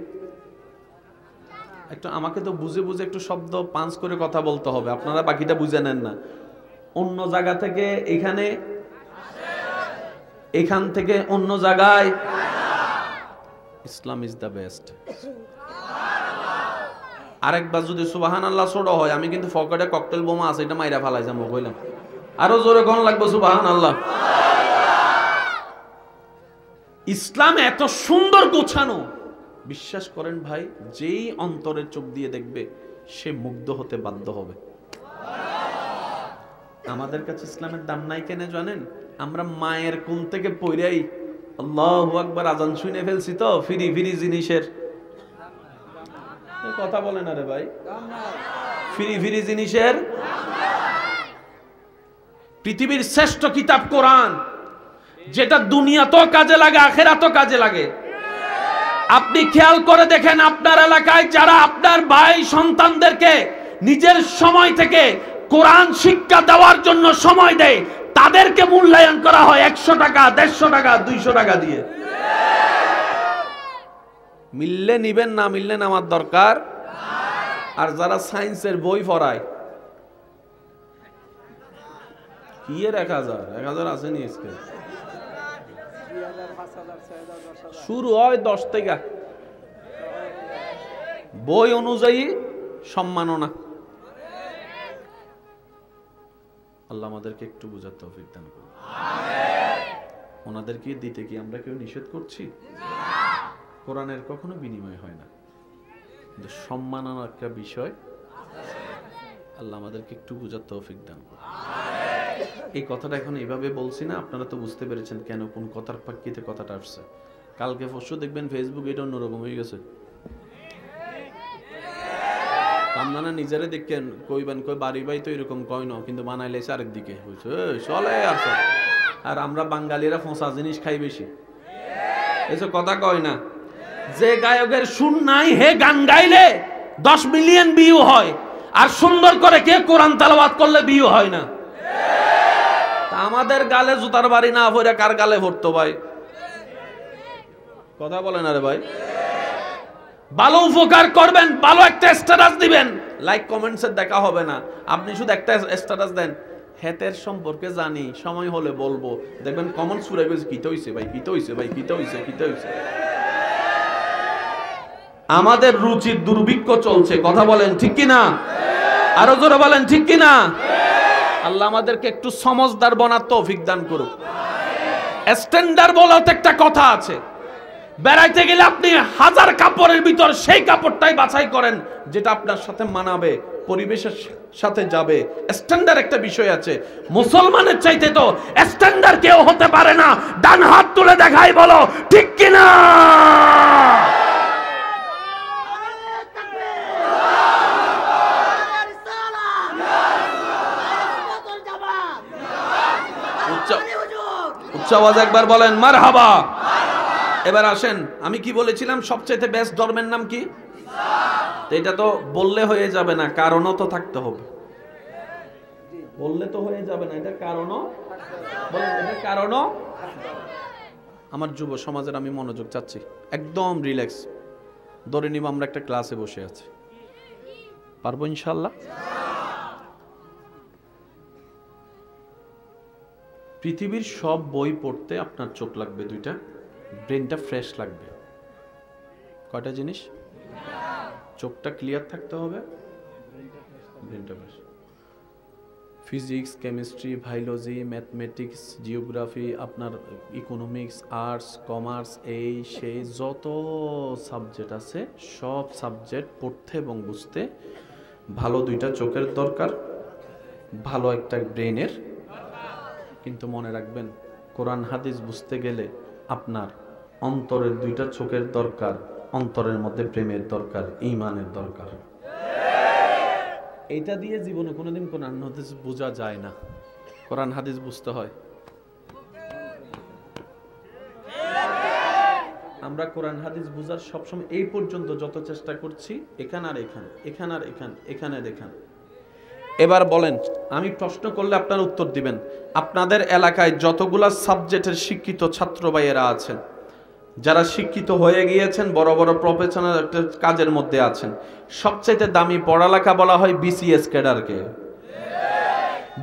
একটু আমাকে তো বুঝে বুঝে একটু শব্দ পাঞ্চ করে কথা বলতে হবে, আপনারা বাকিটা বুঝে নেন না। অন্য জায়গা থেকে এখানে, এখান থেকে অন্য জায়গায়, ইসলাম ইজ দ্য বেস্ট। আরেকবার যদি সুবহানাল্লাহ ছোট হয়, আমি কিন্তু পকেটে ককটেল বোমা আছে, এটা মাইরা ফালাই যাবো কইলাম। আরো জোরে কোন লাগবে সুবহানাল্লাহ। ইসলাম এত সুন্দর গোছানো, বিশ্বাস করেন ভাই, যেই অন্তরের চোখ দিয়ে দেখবে সে মুগ্ধ হতে বাধ্য হবে। আমাদের কাছে ইসলামের দাম নাই কেন জানেন? আমরা মায়ের কোল থেকে পইরাই আল্লাহু আকবার আজান শুনে ফেলছি, তো ফিরি ফিরি জিনিসের কথা বলে না রে ভাই, ফিরি ফিরি জিনিসের পৃথিবীর শ্রেষ্ঠ কিতাব কোরআন, যেটা দুনিয়াতেও কাজে লাগে, আখিরাতেও কাজে লাগে। আপনি খেয়াল করে দেখেন, আপনার এলাকায় যারা আপনার ভাই সন্তানদেরকে নিজের সময় থেকে কোরআন শিক্ষা দেওয়ার জন্য সময় দেয়, তাদেরকে মূল্যায়ন করা হয় 100 টাকা, 150 টাকা, 200 টাকা দিয়ে। মিললে নিবেন, না মিললে আমার দরকার। আর যারা সায়েন্সের বই পড়ায়, কি এর 1000 আসেনি আজকে, শুরু হয় 10 থেকে, বই অনুযায়ী সম্মাননা। আল্লাহ আমাদেরকে একটু বুঝার তৌফিক দান করুন। ওনাদেরকে দিতে কি আমরা কেউ নিষেধ করছি? কোরআনের কখনো বিনিময় হয় না, কিন্তু সম্মাননার একটা বিষয়। আল্লাহ আমাদেরকে একটু বুঝার তৌফিক দান করুন। এই কথাটা এখন এইভাবে বলছি না, আপনারা তো বুঝতে পেরেছেন কেন, কোন কথার প্রেক্ষিতে কথাটা আসছে। কালকে পরশু দেখবেন ফেসবুক এটা অন্যরকম হয়ে গেছে। আপনারা নিজেরা দেখেন, কইবেন কই বাড়ি ভাই তো এরকম কয় না, কিন্তু বানাইলেছে আরেক দিকে চলে। আর আমরা বাঙালিরা ফোঁসা জিনিস খাই বেশি, এসব কথা কয় না। যে গায়কের সুর নাই হে গান গাইলে 10 মিলিয়ন ভিউ হয়, আর সুন্দর করে কে কোরআন তেলাওয়াত করলে ভিউ হয় না। তা আমাদের গালে জুতার বাড়ি না পড়ে কার গালে পড়তো ভাই? কথা বলেন আরে ভাই। ভালো উপকার করবেন, ভালো একটা স্ট্যাটাস দিবেন, লাইক কমেন্টসের দেখা হবে না। আপনি শুধু একটা স্ট্যাটাস দেন, হেতের সম্পর্কে জানি, সময় হলে বলবো, দেখবেন কমেন্টস পুরো গেছে, কিতে হইছে ভাই, কিতে হইছে ভাই, কিতে হইছে, কিতে হইছে। আমাদের রুচির দুর্ভিক্ষ চলছে, কথা বলেন ঠিক কি না? আরো জোরে বলেন ঠিক কি না? আল্লাহ আমাদেরকে একটু সমজদার বানার তৌফিক দান করুক। স্ট্যান্ডার্ড বলতে একটা কথা আছে, বেড়াইতে গেলে আপনি 1000 কাপড়ের ভিতর সেই কাপড়টাই বাছাই করেন যেটা আপনার সাথে মানাবে, পরিবেশের সাথে যাবে। স্ট্যান্ডার্ড একটা বিষয় আছে। মুসলমানের চাইতে তো স্ট্যান্ডার্ড কেউ হতে পারে না। ডান হাত তুলে দেখাই, বলো ঠিক কি না? উচ্চ আওয়াজ একবার বলেন মারহাবা। এবার আসেন, আমি কি বলেছিলাম সবচেয়ে বেস্ট ধর্মের নাম কি? এটা তো বললে হয়ে যাবে না, কারণও তো থাকতে হবে। বললে তো হয়ে যাবে না, এটা কারণও বলেন, এটা কারণও। আমার যুব সমাজের আমি মনোযোগ চাচ্ছি, একদম রিল্যাক্স। ধরে নিব আমরা একটা ক্লাসে বসে আছি, পারবো ইনশাআল্লাহ? পৃথিবীর সব বই পড়তে আপনার চোখ লাগবে দুইটা, ব্রেনটা ফ্রেশ লাগবে। কয়টা জিনিস? চোখটা ক্লিয়ার থাকতে হবে, ব্রেনটা fresh. Physics, chemistry, biology, mathematics, geography, আপনার ইকোনমিক্স, আর্টস, কমার্স, এই সেই যত সাবজেক্ট আছে, সব সাবজেক্ট পড়তে এবং বুঝতে ভালো দুইটা চোখের দরকার, ভালো একটা ব্রেনের। কিন্তু মনে রাখবেন, কোরআন হাদিস বুঝতে গেলে আপনার অন্তরের দুইটা চোখের দরকার, অন্তরের মধ্যে প্রেমের দরকার, ঈমানের দরকার। এইটা দিয়ে জীবনে কোনোদিন কোরআন হাদিস বোঝা যায় না। কোরআন হাদিস বুঝতে হয়। আমরা কোরআন হাদিস বুঝার সবসময় এই পর্যন্ত যত চেষ্টা করছি, এখান আর এখান, এখান আর এখান, এখান আর এখান। এবার বলেন, আমি প্রশ্ন করলে আপনারা উত্তর দিবেন। আপনাদের এলাকায় যতগুলা সাবজেক্টের শিক্ষিত ছাত্র ভাইয়েরা আছেন, যারা শিক্ষিত হয়ে গিয়েছেন, বড় বড় প্রফেশনাল একটা কাজের মধ্যে আছেন, সবচেয়ে দামি পড়ালেখা বলা হয় বিসিএস ক্যাডারকে।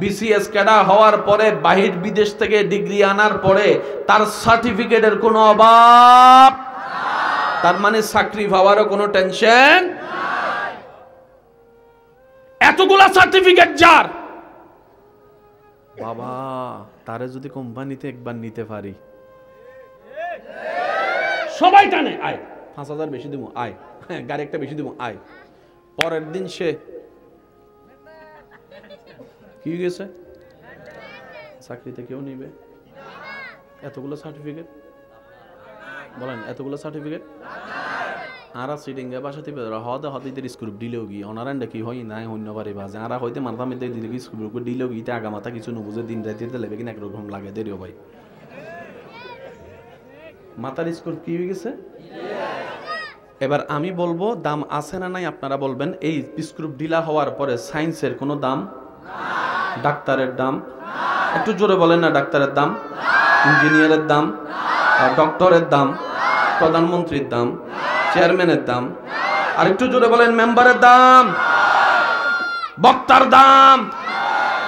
বিসিএস ক্যাডার হওয়ার পরে বাহির বিদেশ থেকে ডিগ্রি আনার পরে তার সার্টিফিকেটের কোনো অভাব, তার মানে চাকরি পাওয়ারও কোনো টেনশন। এতগুলা সার্টিফিকেট যার, বাবা তারে যদি কোম্পানিতে একবার নিতে পারি, সবাই টানে, আয় 5000 বেশি দিব, আয় গাড়ি একটা বেশি দিব, আয়। পরের দিন সে কি গেছে, চাকরিতে কেউ নিবে। এতগুলো সার্টিফিকেট, বলেন এতগুলো সার্টিফিকেট। আরা সিডিংয়ে বাসাতে হদে হদিদের স্ক্রুপ দিলেও গিয়ে অনারান্ডা কি হয় নাই অন্যবারে বাজে আরা হয়তো মাথা মেয়েদের দিলে কি স্ক্রুপ দিলেও গিয়ে আগা মাথা কিছু নবুঝে দিন রাইতে লেবে কিনা একরকম লাগে দেরিও ভাই মাথার স্ক্রুপ কি হয়ে গেছে। এবার আমি বলবো দাম আছে না নাই আপনারা বলবেন। এই স্ক্রুপ ঢিলা হওয়ার পরে সায়েন্সের কোনো দাম, ডাক্তারের দাম, একটু জোরে বলেন না, ডাক্তারের দাম, ইঞ্জিনিয়ারের দাম, ডক্টরের দাম, প্রধানমন্ত্রীর দাম, চেয়ারম্যানের দাম, আর একটু জোরে বলেন মেম্বারের দাম, বক্তার দাম,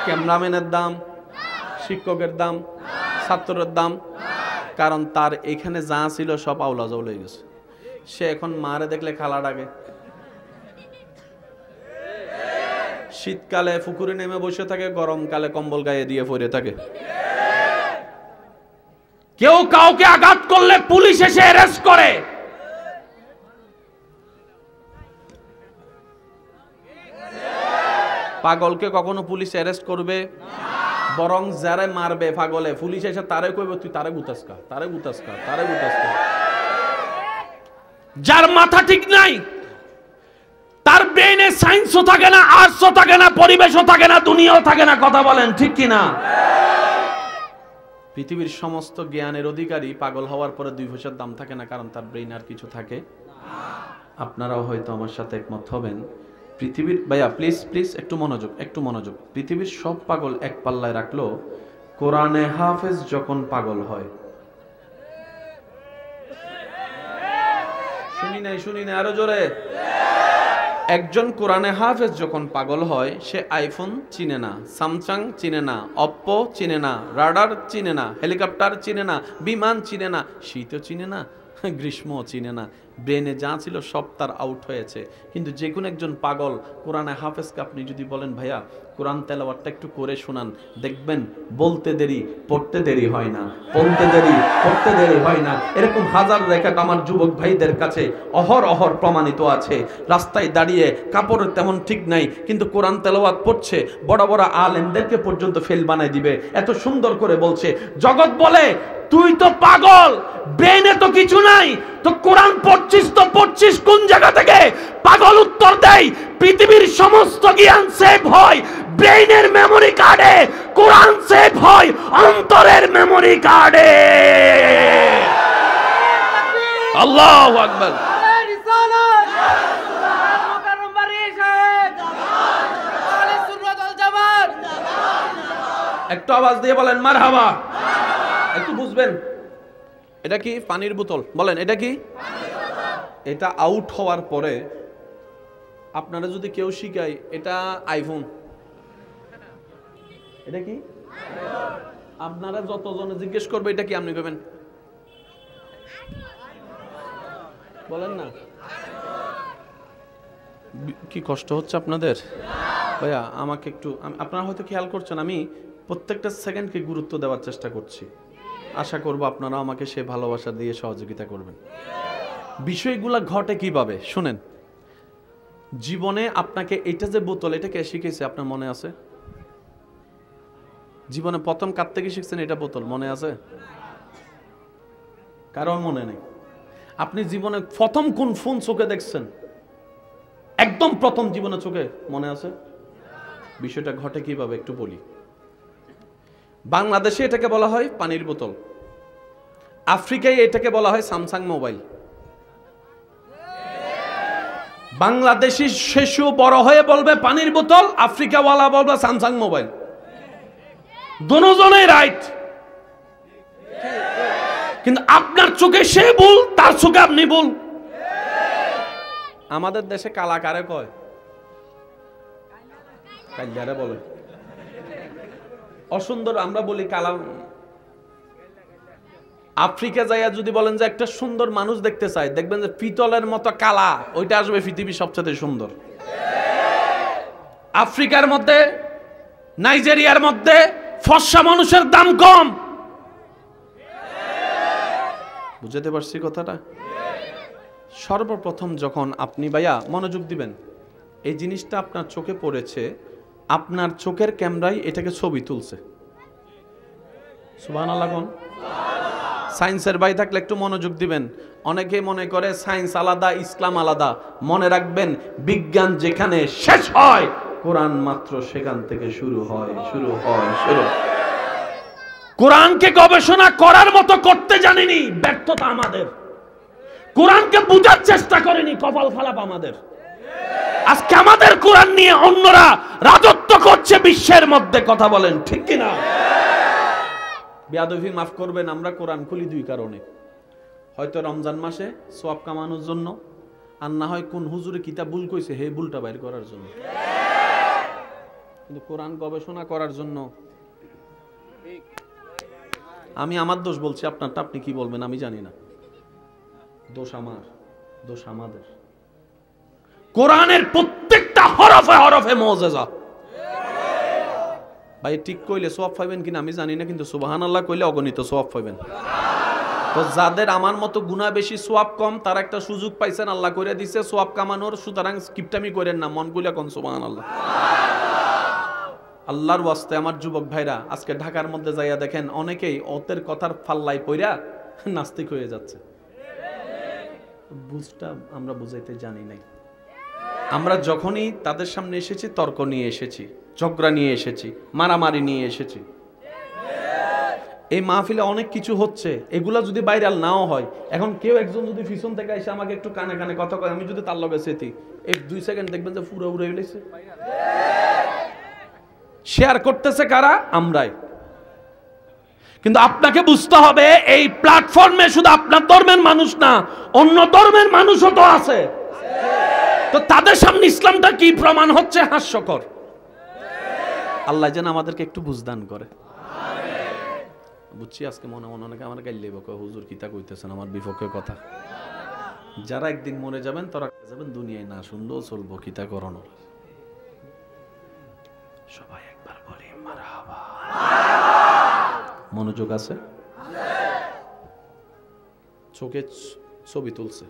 ক্যামেরাম্যানের দাম, শিক্ষকের দাম, ছাত্রের দাম। কারণ তার এখানে যা ছিল সব আউলা জাউল হয়ে গেছে। সে এখন মারে দেখলে খালা ডাকে, শীতকালে পুকুরে নেমে বসে থাকে, গরমকালে কম্বল গায়ে দিয়ে পড়ে থাকে। কেউ কাউকে আঘাত করলে পুলিশ এসে অ্যারেস্ট করে। পাগলকে কখনো পুলিশ অ্যারেস্ট করবে? বরং যারা মারবে পাগলে পুলিশ এসে তারে কইবে তুই তারে গুতাসকা, তারে গুতাসকা, তারে গুতাসকা। যার মাথা ঠিক নাই, তার ব্রেইনে সায়েন্সও থাকে না, আর্টসও থাকে না, পরিবেশও থাকে না, দুনিয়াও থাকে না। কথা বলেন ঠিক কি না? পৃথিবীর সমস্ত জ্ঞানের অধিকারী পাগল হওয়ার পরে 2 পয়সার দাম থাকে না, কারণ তার ব্রেইন আর কিছু থাকে। আপনারাও হয়তো আমার সাথে একমত হবেন। পৃথিবীর ভাইয়া প্লিজ প্লিজ একটু মনোযোগ, একটু মনোযোগ। পৃথিবীর সব পাগল এক পাল্লায় রাখলো, কোরআনে হাফেজ যখন পাগল হয়। শুনি নাই আরো জোরে। একজন কোরআনে হাফেজ যখন পাগল হয়, সে আইফোন চিনে না, স্যামসাং চিনে না, অপ্পো চিনে না, রাডার চিনে না, হেলিকপ্টার চিনে না, বিমান চিনে না, শীতও চিনে না, গ্রীষ্মও চিনে না। ব্রেনে যা ছিল সব তার আউট হয়েছে। কিন্তু যে কোনো একজন পাগল কোরআনে হাফেজকে আপনি যদি বলেন ভাইয়া কোরআন তেলাওয়াতটা একটু করে শোনান, দেখবেন বলতে দেরি পড়তে দেরি হয় না, বলতে দেরি পড়তে দেরি হয় না। এরকম হাজার রেখাট আমার যুবক ভাইদের কাছে অহরহ প্রমাণিত আছে। রাস্তায় দাঁড়িয়ে কাপড়ের তেমন ঠিক নাই, কিন্তু কোরআন তেলাওয়াত পড়ছে, বড় বড় আলেমদেরকে পর্যন্ত ফেল বানাই দিবে। এত সুন্দর করে বলছে। জগৎ বলে তুই তো পাগল, ব্রেনে তো কিছু নাই, তো কোরআন পড়ছিস তো পড়ছিস কোন জায়গা থেকে? পাগল উত্তর দেয় পৃথিবীর সমস্ত জ্ঞান সেভ হয় ব্রেইনের মেমরি কার্ডে, কোরআন সেভ হয় অন্তরের মেমরি কার্ডে। আল্লাহু আকবার। একটু আওয়াজ দিয়ে বলেন মারহাবা। একটু বুঝবেন, এটা কি পানির বোতল? বলেন এটা কি? এটা আউট হওয়ার পরে আপনারা যদি কেউ শিখায় এটা আইফোন, এটা কি? আপনারা যতজনে জিজ্ঞেস করবে এটা কি, আপনি কইবেন বলেন না। কি কষ্ট হচ্ছে আপনাদের ভাইয়া? আমাকে একটু, আপনারা হয়তো খেয়াল করছেন আমি প্রত্যেকটা সেকেন্ডকে গুরুত্ব দেওয়ার চেষ্টা করছি। আশা করব আপনারা আমাকে সে ভালোবাসা দিয়ে সহযোগিতা করবেন। বিষয়গুলো ঘটে কিভাবে শুনেন। জীবনে আপনাকে এটা যে বোতল, এটা কে শিখেছে আপনার মনে আছে? জীবনে প্রথম কার থেকে শিখছেন এটা বোতল, মনে আছে? কারণ মনে নেই। আপনি জীবনে প্রথম কোন ফোন চোখে দেখছেন? একদম প্রথম জীবনে চোখে মনে আছে? বিষয়টা ঘটে কিভাবে একটু বলি। বাংলাদেশে এটাকে বলা হয় পানির বোতল, আফ্রিকায় এটাকে বলা হয় স্যামসাং মোবাইল। বাংলাদেশি শিশু বড় হয়ে বলবে পানির বোতল, আফ্রিকাওয়ালা বলবে স্যামসাং মোবাইল। দুজনেই রাইট, কিন্তু আপনার চোখে সে ভুল, তার চোখে আপনি ভুল। আমাদের দেশে কালাকারে কয়, কাইলারে বলে, অসুন্দর আমরা বলি কালা। আফ্রিকা যাইয়া যদি বলেন যে একটা সুন্দর মানুষ দেখতে চাই, দেখবেন যে পিতলের মতো কালা, ওইটা আসবে পৃথিবীর সবচেয়ে সুন্দর। আফ্রিকার মধ্যে, নাইজেরিয়ার মধ্যে ফর্সা মানুষের দাম কম। বুঝতে পারছি কথাটা? সর্বপ্রথম যখন আপনি ভাইয়া মনোযোগ দিবেন, এই জিনিসটা আপনার চোখে পড়েছে, আপনার চোখের ক্যামেরায় এটাকে ছবি তুলছে। সুবহানাল্লাহ কোন? সায়েন্সের ভাই থাকলে একটু মনোযোগ দিবেন। অনেকেই মনে করে সায়েন্স আলাদা, ইসলাম আলাদা। মনে রাখবেন, বিজ্ঞান যেখানে শেষ হয়, কোরআন মাত্র সেখান থেকে শুরু হয়। কোরআনকে গবেষণা করার মতো করতে জানিনি, ব্যর্থতা আমাদের। কোরআনকে বুঝার চেষ্টা করেনি, কপাল খারাপ আমাদের। আজকে আমাদের কোরআন নিয়ে অন্যরা রাজত্ব করছে বিশ্বের মধ্যে। কথা বলেন ঠিক কিনা? বেয়াদবি মাফ করবেন, আমরা কোরআন খুলি দুই কারণে। হয়তো রমজান মাসে সওয়াব কামানোর জন্য, আর না হয় কোন হুজুরে কিতাব ভুল কইছে হে ভুলটা বাইর করার জন্য। কিন্তু কোরআন গবেষণা করার জন্য। আমি আমার দোষ বলছি, আপনারটা আপনি কি বলবেন আমি জানি না। দোষ আমার, দোষ আমাদের। কোরআনের প্রত্যেকটা হরফে হরফে মুজিজা। ভাই ঠিক কইলে সওয়াব পাইবেন কিনা আমি জানি না, কিন্তু সুবহানাল্লাহ কইলে অগণিত সওয়াব পাইবেন। তো যাদের আমার মতো গুনাহ বেশি সওয়াব কম, তারা একটা সুযোগ পাইছেন, আল্লাহ করে দিছে সওয়াব কামানোর। সুতরাং কিপটামি করেন না, মন গুলা কোন সুবহানাল্লাহ। আল্লাহর ওয়াস্তে আমার যুবক ভাইরা, আজকে ঢাকার মধ্যে যাইয়া দেখেন অনেকেই ওদের কথার ফাল্লাই পইরা নাস্তিক হয়ে যাচ্ছে। বুঝটা আমরা বুঝাইতে জানি নাই। আমরা যখনই তাদের সামনে এসেছি, তর্ক নিয়ে এসেছি, ঝগড়া নিয়ে এসেছি, মারামারি নিয়ে এসেছি। এই মাহফিলে অনেক কিছু হচ্ছে, এগুলা যদি ভাইরাল নাও হয়, এখন কেউ একজন যদি পিছন থেকে এসে আমাকে একটু কানে কানে কথা কয়, আমি যদি তার লগে সেটি এই 2 সেকেন্ড দেখবেন যে পুরো উড়ে গেছে। শেয়ার করতেছে কারা? আমরাই। কিন্তু আপনাকে বুঝতে হবে, এই প্ল্যাটফর্মে শুধু আপনার ধর্মের মানুষ না, অন্য ধর্মের মানুষও তো আছে। তো তাদের সামনে ইসলামটা কি প্রমাণ হচ্ছে? হাস্যকর। আল্লাহ যেন আমাদেরকে একটু বুঝদান করে। বুঝছি আজকে মনে মনে অনেকে আমার গাইলে বকে, হুজুর কিতা কইতেছেন আমার বিপক্ষে কথা। যারা একদিন মরে যাবেন তারা যাবেন দুনিয়ায়, না শুনলেও চলবো, কিতা করণ। সবাই একবার বলি মারহাবা। মনোযোগ আছে? চোখে ছবি তুলছে,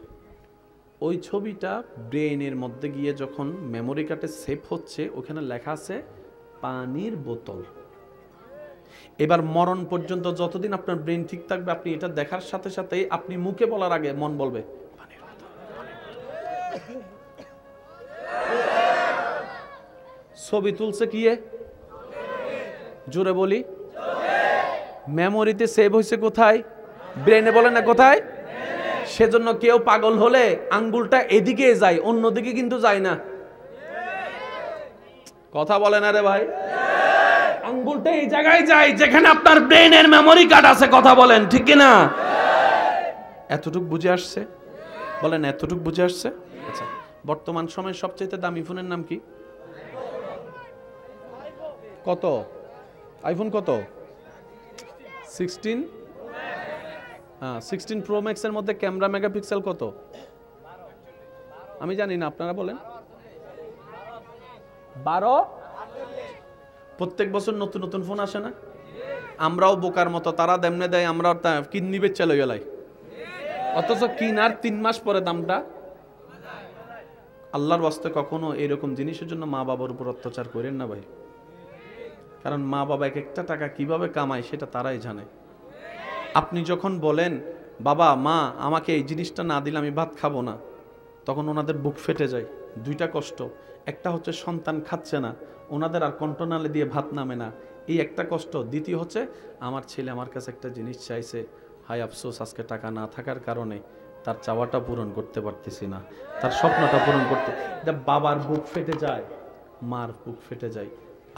ওই ছবিটা ব্রেনের মধ্যে গিয়ে যখন মেমোরি কার্ডে সেভ হচ্ছে, ওখানে লেখা আছে পানির বোতল। এবার মরণ পর্যন্ত যতদিন আপনার ব্রেন ঠিক থাকবে, আপনি এটা দেখার সাথে সাথে আপনি মুখে বলার আগে মন বলবে পানির বোতল। ছবি তুলছে কি? জোরে বলি। মেমোরিতে সেভ হয়েছে কোথায়? ব্রেনে। বলে না কোথায়? সেজন্য কেউ পাগল হলে আঙ্গুলটা এদিকে যায়, অন্যদিকে কিন্তু যায় না। কথা বলে না রে ভাই? আঙ্গুলটা এই জায়গায় যায় যেখানে আপনার ব্রেনের মেমোরি কার্ড আছে। কথা বলেন ঠিক কি না? এতটুকু বুঝে আসছে? বলেন এতটুকু বুঝে আসছে? আচ্ছা, বর্তমান সময়ের সবচেয়ে দামি ফোনের নাম কি? কত? আইফোন কত? 16? 16 প্রো ম্যাক্স এর মধ্যে ক্যামেরা মেগাপিক্সেল কত? আমি জানি না, আপনারা বলেন। 12? প্রত্যেক বছর নতুন নতুন ফোন আসে না? আমরাও বোকার মতো, তারা দেমনে দেয়, আমরা কিডনি বেচে লই গেলাই, অথচ কিনার 3 মাস পরে দামটা। আল্লাহর ওয়াস্তে কখনো এরকম জিনিসের জন্য মা বাবার উপর অত্যাচার করেন না ভাই। কারণ মা বাবা এক একটা টাকা কিভাবে কামায় সেটা তারাই জানে। আপনি যখন বলেন বাবা মা আমাকে এই জিনিসটা না দিলে আমি ভাত খাবো না, তখন ওনাদের বুক ফেটে যায়। 2টা কষ্ট, একটা হচ্ছে সন্তান খাচ্ছে না, ওনাদের আর কন্ট্রোনালে দিয়ে ভাত নামে না, এই একটা কষ্ট। দ্বিতীয় হচ্ছে আমার ছেলে আমার কাছে একটা জিনিস চাইছে, হায় আফসোস আজকে টাকা না থাকার কারণে তার চাওয়াটা পূরণ করতে পারতেছি না, তার স্বপ্নটা পূরণ করতে। এটা বাবার বুক ফেটে যায়, মার বুক ফেটে যায়।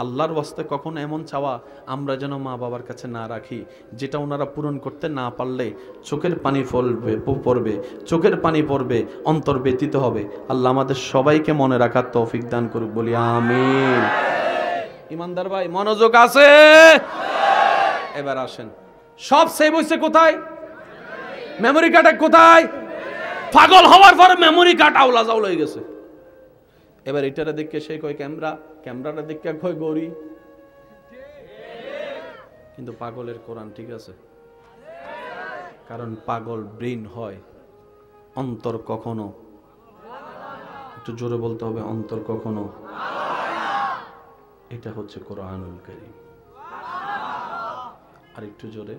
আল্লাহর ওয়াস্তে কখনো এমন চাওয়া আমরা যেন মা বাবার কাছে না রাখি, যেটা ওনারা পূরণ করতে না পারলে চোখের পানি পড়বে, চোখের পানি পড়বে, অন্তর ব্যতীত হবে। আল্লাহ আমাদের সবাইকে মনে রাখার তৌফিক দান করুক, বলি আমিন। ইমানদার ভাই মনোযোগ আছে? এবার আসেন, সব সেভ হইছে কোথায়? মেমোরি কার্ডে। কোথায়? পাগল হওয়ার পরে মেমোরি কার্ড আউলা জাউল হয়ে গেছে। এবার এটারে দেখে সে কয় ক্যামেরা, ক্যামেরাটা দেখে কয় গড়ি। কিন্তু পাগলের কোরআন ঠিক আছে, কারণ পাগল ব্রেন হয়, অন্তর কখনো, একটু জোরে বলতে হবে, অন্তর কখনো। এটা হচ্ছে কোরআনুল কারীম। আর একটু জোরে।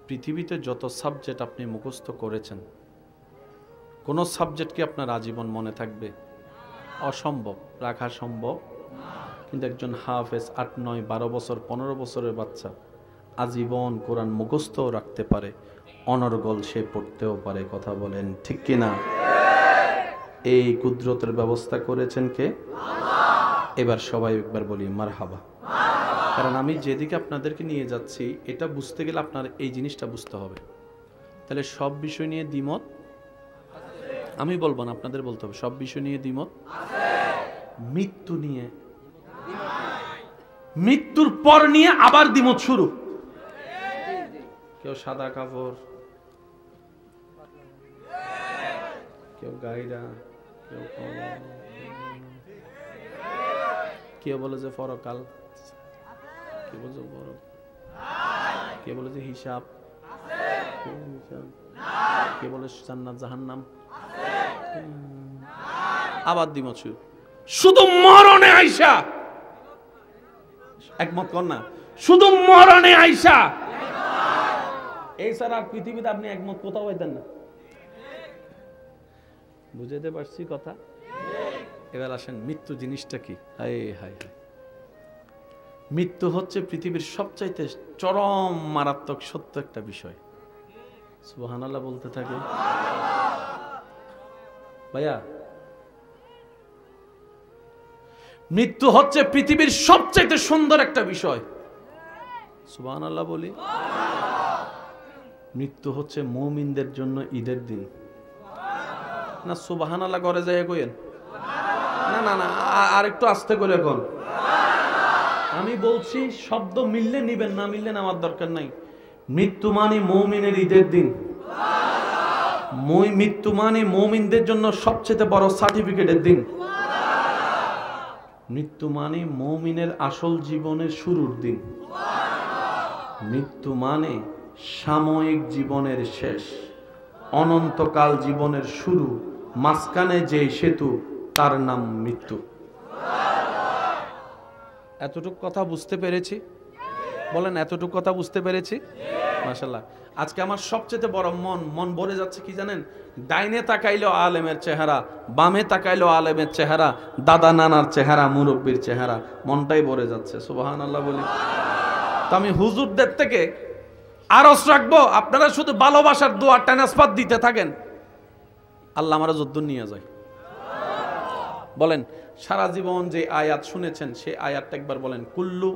পৃথিবীতে যত সাবজেক্ট আপনি মুখস্থ করেছেন, কোনো সাবজেক্ট কি আপনার আজীবন মনে থাকবে? অসম্ভব, রাখা সম্ভব। কিন্তু একজন হাফেজ 8, 9, 12 বছর 15 বছরের বাচ্চা আজীবন কোরআন মুখস্থও রাখতে পারে, অনর্গল সে পড়তেও পারে। কথা বলেন ঠিক কিনা? এই কুদরতের ব্যবস্থা করেছেন কে? এবার সবাই একবার বলি মারহাবা। কারণ আমি যেদিকে আপনাদেরকে নিয়ে যাচ্ছি এটা বুঝতে গেলে আপনার এই জিনিসটা বুঝতে হবে। তাহলে সব বিষয় নিয়ে দ্বিমত আমি বলবো না, আপনাদের বলতে হবে। সব বিষয় নিয়ে দ্বিমত, মৃত্যু নিয়ে, মৃত্যুর পর নিয়ে আবার দ্বিমত শুরু। কেউ সাদা কাপড়, কেউ গাইরা, কেউ বলে যে পরকাল, কেউ বলে বড়, কে বলে যে হিসাব, কে বলে জান্নাত জাহান্নাম, আবার দ্বিমত শুরু। শুধু মরণে আইসা একমত কর না, শুধু মরণে আইসা এই ছাড়া পৃথিবীতে আপনি একমত কোথাও পাইতেন না। বুঝাতে পারছি কথা? এবার আসেন, মৃত্যু জিনিসটা কি? হায় হায় হায়, মৃত্যু হচ্ছে পৃথিবীর সবচাইতে চরম মারাত্মক সত্য একটা বিষয়। সুবহানাল্লাহ বলতে থাকে ভাইয়া। মৃত্যু হচ্ছে পৃথিবীর সবচাইতে সুন্দর একটা বিষয়। সুবহানাল্লাহ বলি। মৃত্যু হচ্ছে মুমিনদের জন্য ঈদের দিন। না সুবহানাল্লাহ করে যায় কইেন? না না না, আর একটু আস্তে করে কোন। আমি বলছি শব্দ মিললে নিবেন, না মিললে নেওয়ার দরকার নাই। মৃত্যু মানে মুমিনের ঈদের দিন। মৃত্যু মানে মুমিনদের জন্য সবচেয়ে বড় সার্টিফিকেটের দিন। মৃত্যু মানে মুমিনের আসল জীবনের শুরুর দিন। মৃত্যু মানে সাময়িক জীবনের শেষ, অনন্তকাল জীবনের শুরু, মাঝখানে যে সেতু তার নাম মৃত্যু। এতটুকু কথা বুঝতে পেরেছি? বলেন এতটুকু কথা বুঝতে পেরেছি? মাশাআল্লাহ। আজকে আমার সবচেয়ে বড় মন ভরে যাচ্ছে কি জানেন? ডাইনে তাকাইলো আলেমের চেহারা, বামে তাকাইলো আলেমের চেহারা, দাদা নানার চেহারা, মুরব্বীর চেহারা, মনটাই ভরে যাচ্ছে। সুবহানাল্লাহ বলি। তো আমি হুজুরদের থেকে আরজ রাখবো, আপনারা শুধু ভালোবাসার দোয়া ট্রান্সফার দিতে থাকেন, আল্লাহ আমারা যদ্দুর নিয়ে যায়। বলেন সারা জীবন যে আয়াত শুনেছেন সেই আয়াতটা একবার বলেন, কুল্লু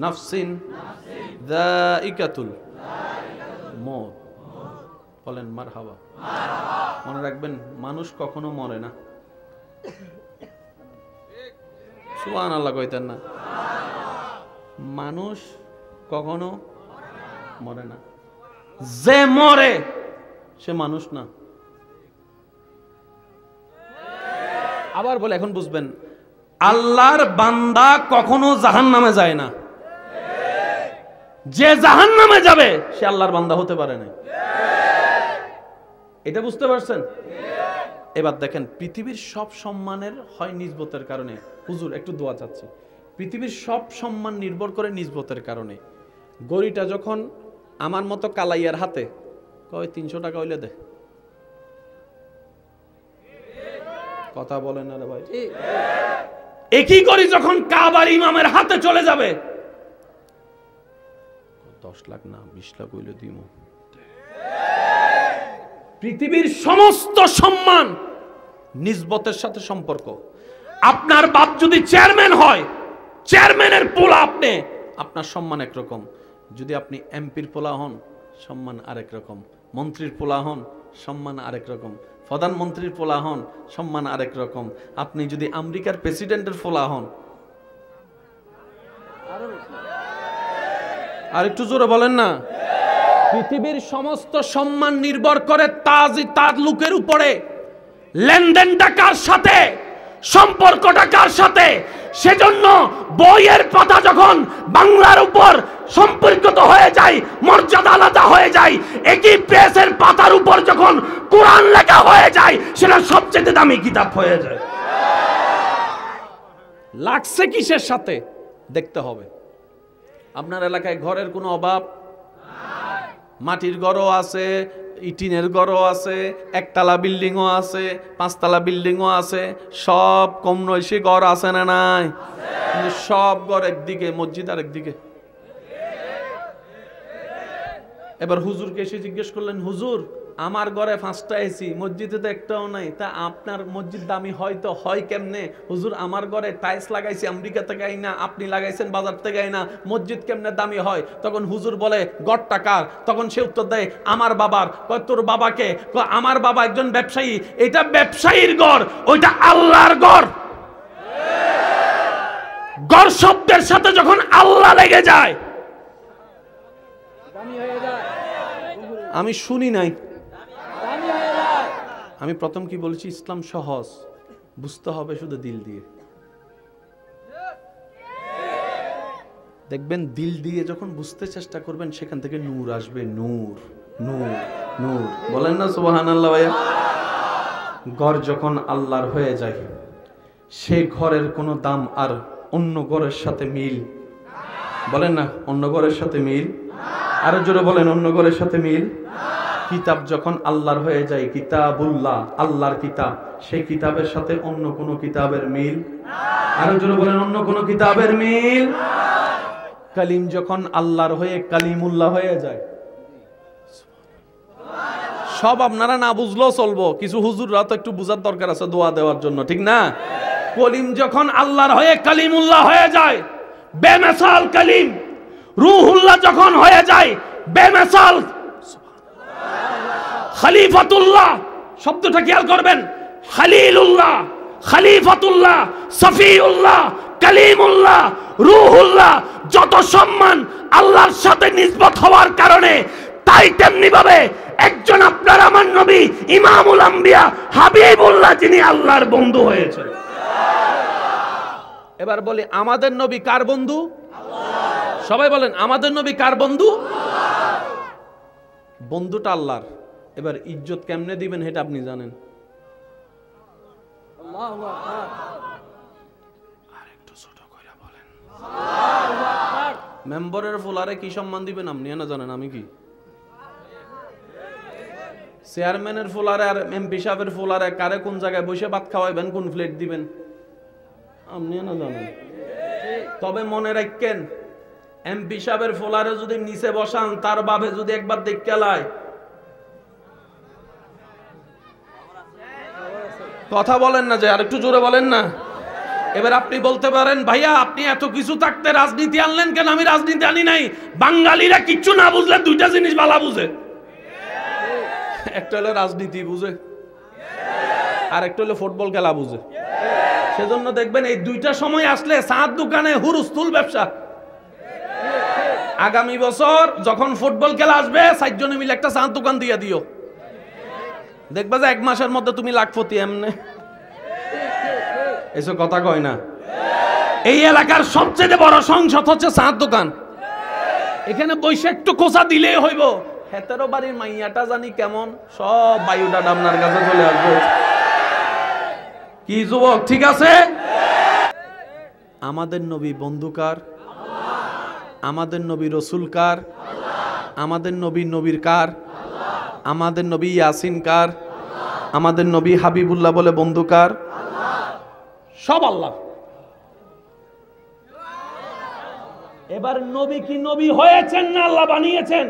নাফসিন যায়িকাতুল মউত। বলেন মারহাবা। মনে রাখবেন মানুষ কখনো মরে না। সুবহানাল্লাহ কইতেন না? মানুষ কখনো মরে না। যে মরে সে মানুষ না। আবার বলে, এখন বুঝবেন, আল্লাহর বান্দা কখনো জাহান্নামে যায় না। যে জাহান্নামে যাবে সে আল্লাহর বান্দা হতে পারে না। এটা বুঝতে পারছেন? এবার দেখেন, পৃথিবীর সব সম্মানের হয় নিসবতের কারণে। হুজুর একটু দোয়া চাচ্ছি। পৃথিবীর সব সম্মান নির্ভর করে নিসবতের কারণে। গড়িটা যখন আমার মতো কালাইয়ার হাতে, কয় 300 টাকা হইলে দে। কথা বলেন না রে ভাই। একই করি যখন কাবার ইমামের হাতে চলে যাবে, 10 লাখ না 20 লাখ হইলে দিব। পৃথিবীর সমস্ত সম্মান নিসবতের সাথে সম্পর্ক। আপনার বাপ যদি চেয়ারম্যান হয়, চেয়ারম্যানের পোলা আপনি, আপনার সম্মান একরকম। যদি আপনি এমপির পোলা হন, সম্মান আরেক রকম। মন্ত্রীর পোলা হন, সম্মান আরেক রকম। প্রধানমন্ত্রীর পোলা হন, সম্মান আরেক রকম। আপনি যদি আমেরিকার প্রেসিডেন্টের পোলা হন, আর একটু জোরে বলেন না। পৃথিবীর সমস্ত সম্মান নির্ভর করে তার লোকের উপরে। লেনদেনটা কার সাথে, সম্পর্কটা কার সাথে। সেজন্য বইয়ের পাতা যখন বাংলার উপর সম্পর্কিত হয়ে যায়, মর্যাদা আলাদা হয়ে যায়, একই পেজের পাতার উপর যখন কোরআন লেখা হয়ে যায়, সেটা সবচেয়ে দামি কিতাব হয়ে যায়। লাগছে কিসের সাথে দেখতে হবে। আপনার এলাকায় ঘরের কোনো অভাব? মাটির ঘরও আছে, ইটিনের ঘরও আছে, একতলা বিল্ডিংও আছে, পাঁচতলা বিল্ডিংও আছে, সব কম নয়সী ঘর আছে না নাই? কিন্তু সব ঘর একদিকে, মসজিদ আর একদিকে। এবার হুজুরকে এসে জিজ্ঞেস করলেন, হুজুর আমার ঘরে 5টা এসি, মসজিদে তো একটাও নাই, তা আপনার মসজিদ দামি হয়তো হয় কেমনে? হুজুর আমার ঘরে টাইলস লাগাইছি আমেরিকা থেকে আইনা, আপনি লাগাইছেন বাজার থেকে আইনা, মসজিদ কেমনে দামি হয়? তখন হুজুর বলে, ঘরটা কার? তখন সে উত্তর দেয়, আমার বাবার। কয় তোর বাবাকে? কয় আমার বাবা একজন ব্যবসায়ী। এটা ব্যবসায়ীর ঘর, ওইটা আল্লাহর ঘর। ঘর শব্দের সাথে যখন আল্লাহ লেগে যায়, আমি শুনি নাই। আমি প্রথম কি বলেছি? ইসলাম সহজ, বুঝতে হবে শুধু দিল দিয়ে। দেখবেন দিল দিয়ে যখন বুঝতে চেষ্টা করবেন, সেখান থেকে নূর আসবে। নূর, নূর, নূর। বলেন না সুবহানাল্লাহ ভাইয়া? ঘর যখন আল্লাহর হয়ে যায়, সেই ঘরের কোনো দাম আর অন্য ঘরের সাথে মিল, বলেন না অন্য ঘরের সাথে মিল। আরো জোরে বলেন, অন্য ঘরের সাথে মিল। কিতাব যখন আল্লাহর হয়ে যায়, কিতাবুল্লাহ, আল্লাহর কিতাব, সেই কিতাবের সাথে অন্য কোন কিতাবের মিল। আরো জোরে বলেন, অন্য কোন কিতাবের মিল। কালিম যখন আল্লাহর হয়ে কালিমুল্লাহ হয়ে যায়, সব আপনারা না বুঝলেও চলবো, কিছু হুজুররা তো একটু বুঝার দরকার আছে দোয়া দেওয়ার জন্য, ঠিক না? কলিম যখন আল্লাহর হয়ে কালিমুল্লাহ হয়ে যায়, বেমিসাল কালিম। রূহুল্লাহ যখন হয়ে যায়, বেমিসাল খলিফাতুল্লাহ। শব্দটা খেয়াল করবেন, খলিলুল্লাহ, খলিফাতুল্লাহ, সফিউল্লাহ, কালিমুল্লাহ, রূহুল্লাহ। যত সম্মান আল্লাহর সাথে নিসবত হওয়ার কারণে, তাই তেমনি ভাবে একজন আপনার আমার নবী ইমামুল আম্বিয়া হাবিবুল্লাহ, যিনি আল্লাহর বন্ধু হয়েছেন। এবার বলি, আমাদের নবী কার বন্ধু? সবাই বলেন, আমাদের নবী কার বন্ধু? বন্ধুটা আল্লাহর। এবার ইজ্জত কেমনে দিবেন এটা আপনি জানেন। আরেকটু ছোট কইরা বলেন। মেম্বারের ফুলারে কি সম্মান দিবেন আপনি না জানেন? আমি কি চেয়ারম্যানের ফুলারে আর এমপি সাহেবের ফুলারে কারে কোন জায়গায় বসে ভাত খাওয়াইবেন, কোন প্লেট দিবেন আপনি না জানেন। তবে মনে রাখেন, এমপি সাহেবের ফুলারে যদি নিচে বসান, তার বাবে যদি একবার দেখতে লাই, কথা বলেন না, যে আরেকটু জোরে বলেন না। এবার আপনি বলতে পারেন, ভাইয়া আপনি এত কিছু থাকতে রাজনীতি আনলেন কেন? আমি রাজনীতি আনি নাই। বাঙালিরা কিচ্ছু না বুঝলে দুইটা জিনিস ভালো বুঝে, একটা হলো রাজনীতি বুঝে, আর একটা হলো ফুটবল খেলা বুঝে। সেজন্য দেখবেন এই দুইটা সময় আসলে চাঁদ দোকানে হুরুস্তুল ব্যবসা। আগামী বছর যখন ফুটবল খেলা আসবে, 4 জনে মিলে একটা চাঁদ দোকান দিয়ে দিও, দেখবা যে 1 মাসের মধ্যে তুমি লাখপতি। এমনে এসব কথা কয় না। এই এলাকার সবচেয়ে বড় সংসদ হচ্ছে চাঁদ দোকান। এখানে বসে একটু খোঁচা দিলেই হইব, হেতেরো বাড়ির মাইয়াটা জানি কেমন, সব বায়ুটা আপনার কাছে চলে আসবে। কি যুবক, ঠিক আছে? আমাদের নবী বন্ধুকার? আমাদের নবী রসুল কার? আমাদের নবী নবীর কার? আমাদের নবী ইয়াসিন কার? আমাদের নবী হাবিবুল্লাহ বলে বন্ধু কার? সব আল্লাহ। এবার নবী কি নবী হয়েছেন না আল্লাহ বানিয়েছেন?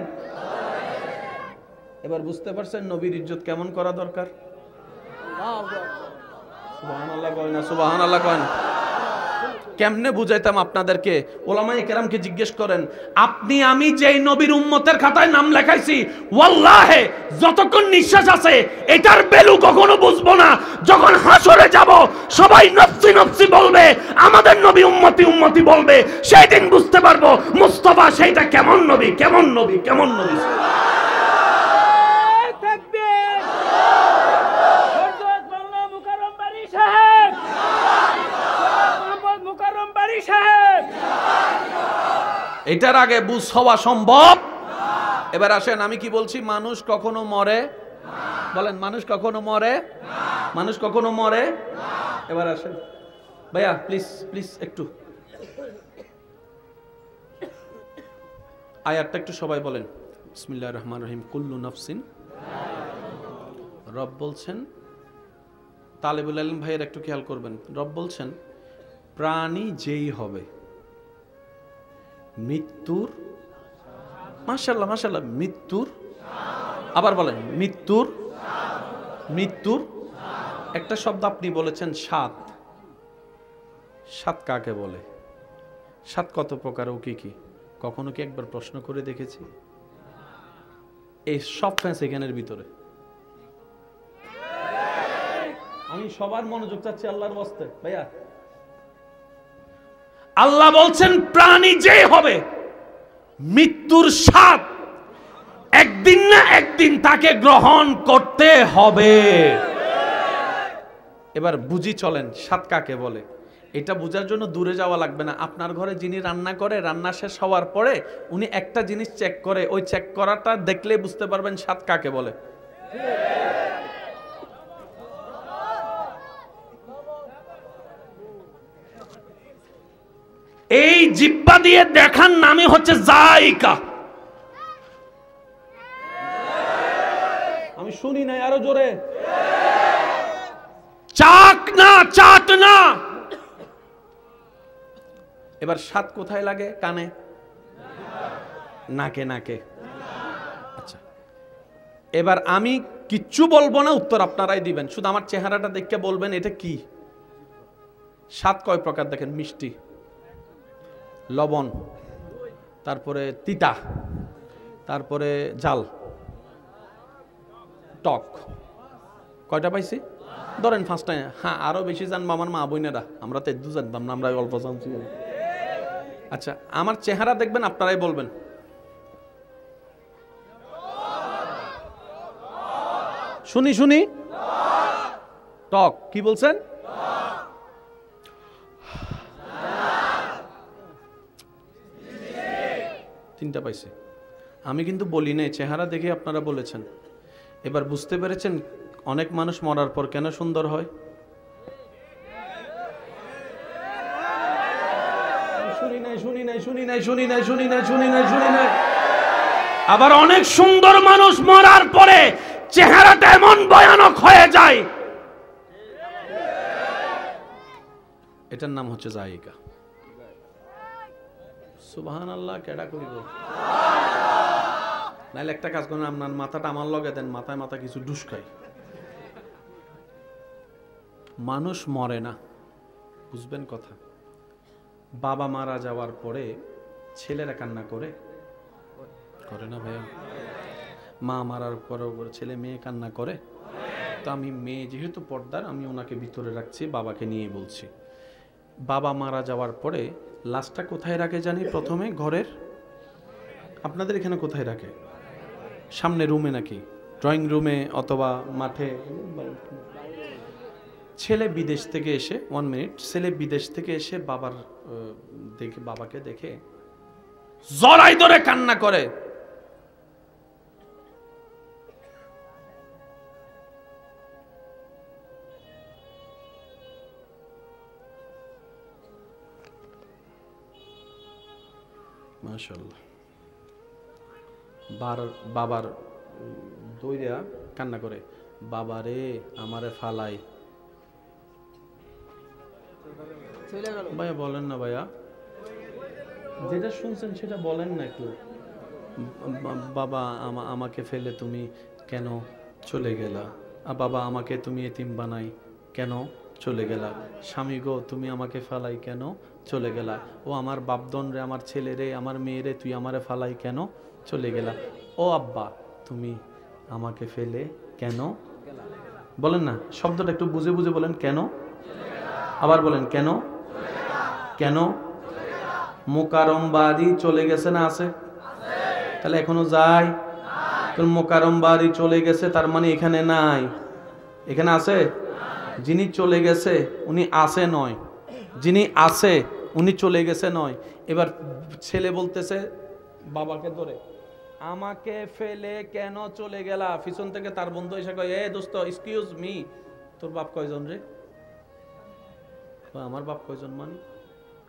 এবার বুঝতে পারছেন নবীর ইজ্জত কেমন করা দরকার। সুবহানাল্লাহ কয় না, সুবহানাল্লাহ কয় না। কেমনে বুঝাইতাম আপনাদেরকে? ওলামায়ে কেরামকে জিজ্ঞেস করেন, আপনি আমি যেই নবীর উম্মতের খাতায় নাম লেখাইছি, ওয়াল্লাহে যতক্ষণ নিঃশ্বাস আছে এটার ভ্যালু কখনো বুঝবো না। যখন হাসরে যাব সবাই নফসি নফসি বলবে, আমাদের নবী উম্মতি উম্মতি বলবে, সেই দিন বুঝতে পারবো মুস্তাফা সেইটা কেমন নবী, কেমন নবী, কেমন নবী। এটার আগে বুঝ হওয়া সম্ভব? এবার আসেন, আমি কি বলছি? মানুষ কখনো মরে? বলেন, মানুষ কখনো মরে? মানুষ কখনো মরে? এবার আসেন ভাইয়া, প্লিজ প্লিজ একটু আয়াতটা একটু সবাই বলেন। বিসমিল্লাহির রহমানির রহিম, কুল্লু নাফসিন, রব বলছেন, তালেবুল ইলম ভাইয়ের একটু খেয়াল করবেন, রব বলছেন প্রাণী যেই হবে মৃত্যুর, মাশাআল্লাহ মাশাআল্লাহ, মৃত্যুর, আবার বলেন মৃত্যুর, মৃত্যুর একটা শব্দ আপনি বলেছেন সাত। সাত কাকে বলে? সাত কত প্রকার ও কি কি? কখনো কি একবার প্রশ্ন করে দেখেছি? এই সব ফ্যান্স এখানের ভিতরে। আমি সবার মনোযোগ চাচ্ছি আল্লাহর ওয়াস্তে ভাইয়া। আল্লাহ বলছেন প্রাণী যে হবে মৃত্যুর স্বাদ একদিন না একদিন তাকে গ্রহণ করতে হবে। এবার বুঝি চলেন স্বাদ কাকে বলে। এটা বোঝার জন্য দূরে যাওয়া লাগবে না। আপনার ঘরে যিনি রান্না করে, রান্না শেষ হওয়ার পরে উনি একটা জিনিস চেক করে, ওই চেক করাটা দেখলে বুঝতে পারবেন স্বাদ কাকে বলে। এই জিহ্বা দিয়ে দেখার নামই হচ্ছে যায়কা। আমি শুনি নাই, আরো জোরে। চাক না, চাট না। এবার স্বাদ কোথায় লাগে? কানে, নাকে, নাকে। আচ্ছা, এবার আমি কিচ্ছু বলবো না, উত্তর আপনারাই দিবেন। শুধু আমার চেহারাটা দেখে বলবেন এটা কি। স্বাদ কয় প্রকার দেখেন? মিষ্টি, লবণ, তারপরে তিতা, তারপরে ঝাল, টক। কয়টা পাইছি? ধরেন ফার্স্টে। হ্যাঁ, আরো বেশি জানবো আমার মা বোনেরা, আমরা তো একটু জানতাম না, আমরা অল্প জানছি। আচ্ছা, আমার চেহারা দেখবেন, আপনারাই বলবেন। শুনি শুনি। টক। কি বলছেন? তিনটা পাইছে। আমি কিন্তু বলি নাই, চেহারা দেখে আপনারা বলেছেন। এবার বুঝতে পেরেছেন অনেক মানুষ মরার পর কেন সুন্দর হয়? শুনি নাই, শুনি নাই, শুনি নাই, শুনি নাই, শুনি নাই, শুনি নাই, শুনি নাই। আবার অনেক সুন্দর মানুষ মরার পরে চেহারাটা এমন ভয়ানক হয়ে যায়, এটার নাম হচ্ছে যায়কা। সুবহানাল্লাহ। কেডা কইব? নাইলে একটা কাজ করেন, আপনার মাথাটা আমার লগে দেন, মাথায় মাথা কিছু ঢুসকাই। মানুষ মরে না, বুঝবেন কথা। বাবা মারা যাওয়ার পরে ছেলেরা কান্না করে, করে না ভাইয়া? মা মারার পরে ছেলে মেয়ে কান্না করে। তো আমি মেয়ে যেহেতু পর্দার, আমি ওনাকে ভিতরে রাখছি, বাবাকে নিয়ে বলছি। বাবা মারা যাওয়ার পরে লাশটা কোথায় রাখে জানি? প্রথমে ঘরের, আপনাদের এখানে কোথায় রাখে? সামনে রুমে নাকি ড্রয়িং রুমে অথবা মাঠে? ছেলে বিদেশ থেকে এসে, 1 মিনিট, ছেলে বিদেশ থেকে এসে বাবার দেখে, বাবাকে দেখে জড়াই ধরে কান্না করে। মাশাআল্লাহ। বাবার দইরা কান্না করে, বাবা রে আমারে ফালাই। ভাইয়া বলেন না ভাইয়া, যেটা শুনছেন সেটা বলেন না একটু। বাবা আমাকে ফেলে তুমি কেন চলে গেলা? বাবা আমাকে তুমি এতিম বানাই কেন চলে গেলা? স্বামী গো তুমি আমাকে ফালাই কেন চলে গেলা? ও আমার বাপদন রে, আমার ছেলে রে, আমার মেয়ে রে, তুই আমারে ফালাই কেন চলে গেলা? ও আব্বা তুমি আমাকে ফেলে কেন? বলেন না, শব্দটা একটু বুঝে বুঝে বলেন। কেন? আবার বলেন কেন? কেন? মোকারম বাড়ি চলে গেছে না আছে? তাহলে এখনো যায়? তো মোকারম বাড়ি চলে গেছে, তার মানে এখানে নাই। এখানে আছে? যিনি চলে গেছে উনি আছে নয়, যিনি আছে উনি চলে গেছে নয়। এবার ছেলে বলতেছে বাবাকে ধরে, আমাকে ফেলে কেন চলে গেলা? পিছন থেকে তার বন্ধু এসে কয়, এ দোস্ত এক্সকিউজ মি, তোর বাপ কয়জন রে? আমার বাপ কয়জন মানে?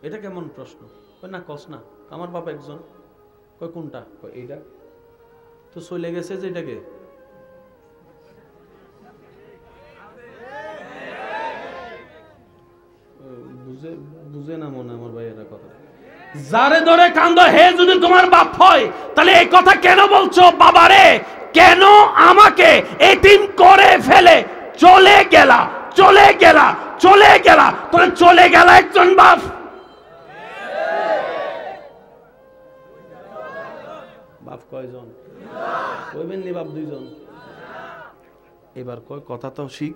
এটা কেমন প্রশ্ন? কই না কস না, আমার বাপ একজন। কই কোনটা? কই এইটা। তো চলে গেছে যেটাকে বুঝে না মনে আমার ভাইয়েরা কথা। যারে ধরে কান্দো হে যদি তোমার বাপ হয়, তাহলে এই কথা কেন বলছো? বাবারে কেন আমাকে এতিম করে ফেলে চলে গেলা, চলে গেলা, চলে গেলা, তোরে চলে গেলা একজন বাপ। বাপ কয়জন? কইবেন নি বাপ দুইজন। এবার কয় কথা তো শিখ।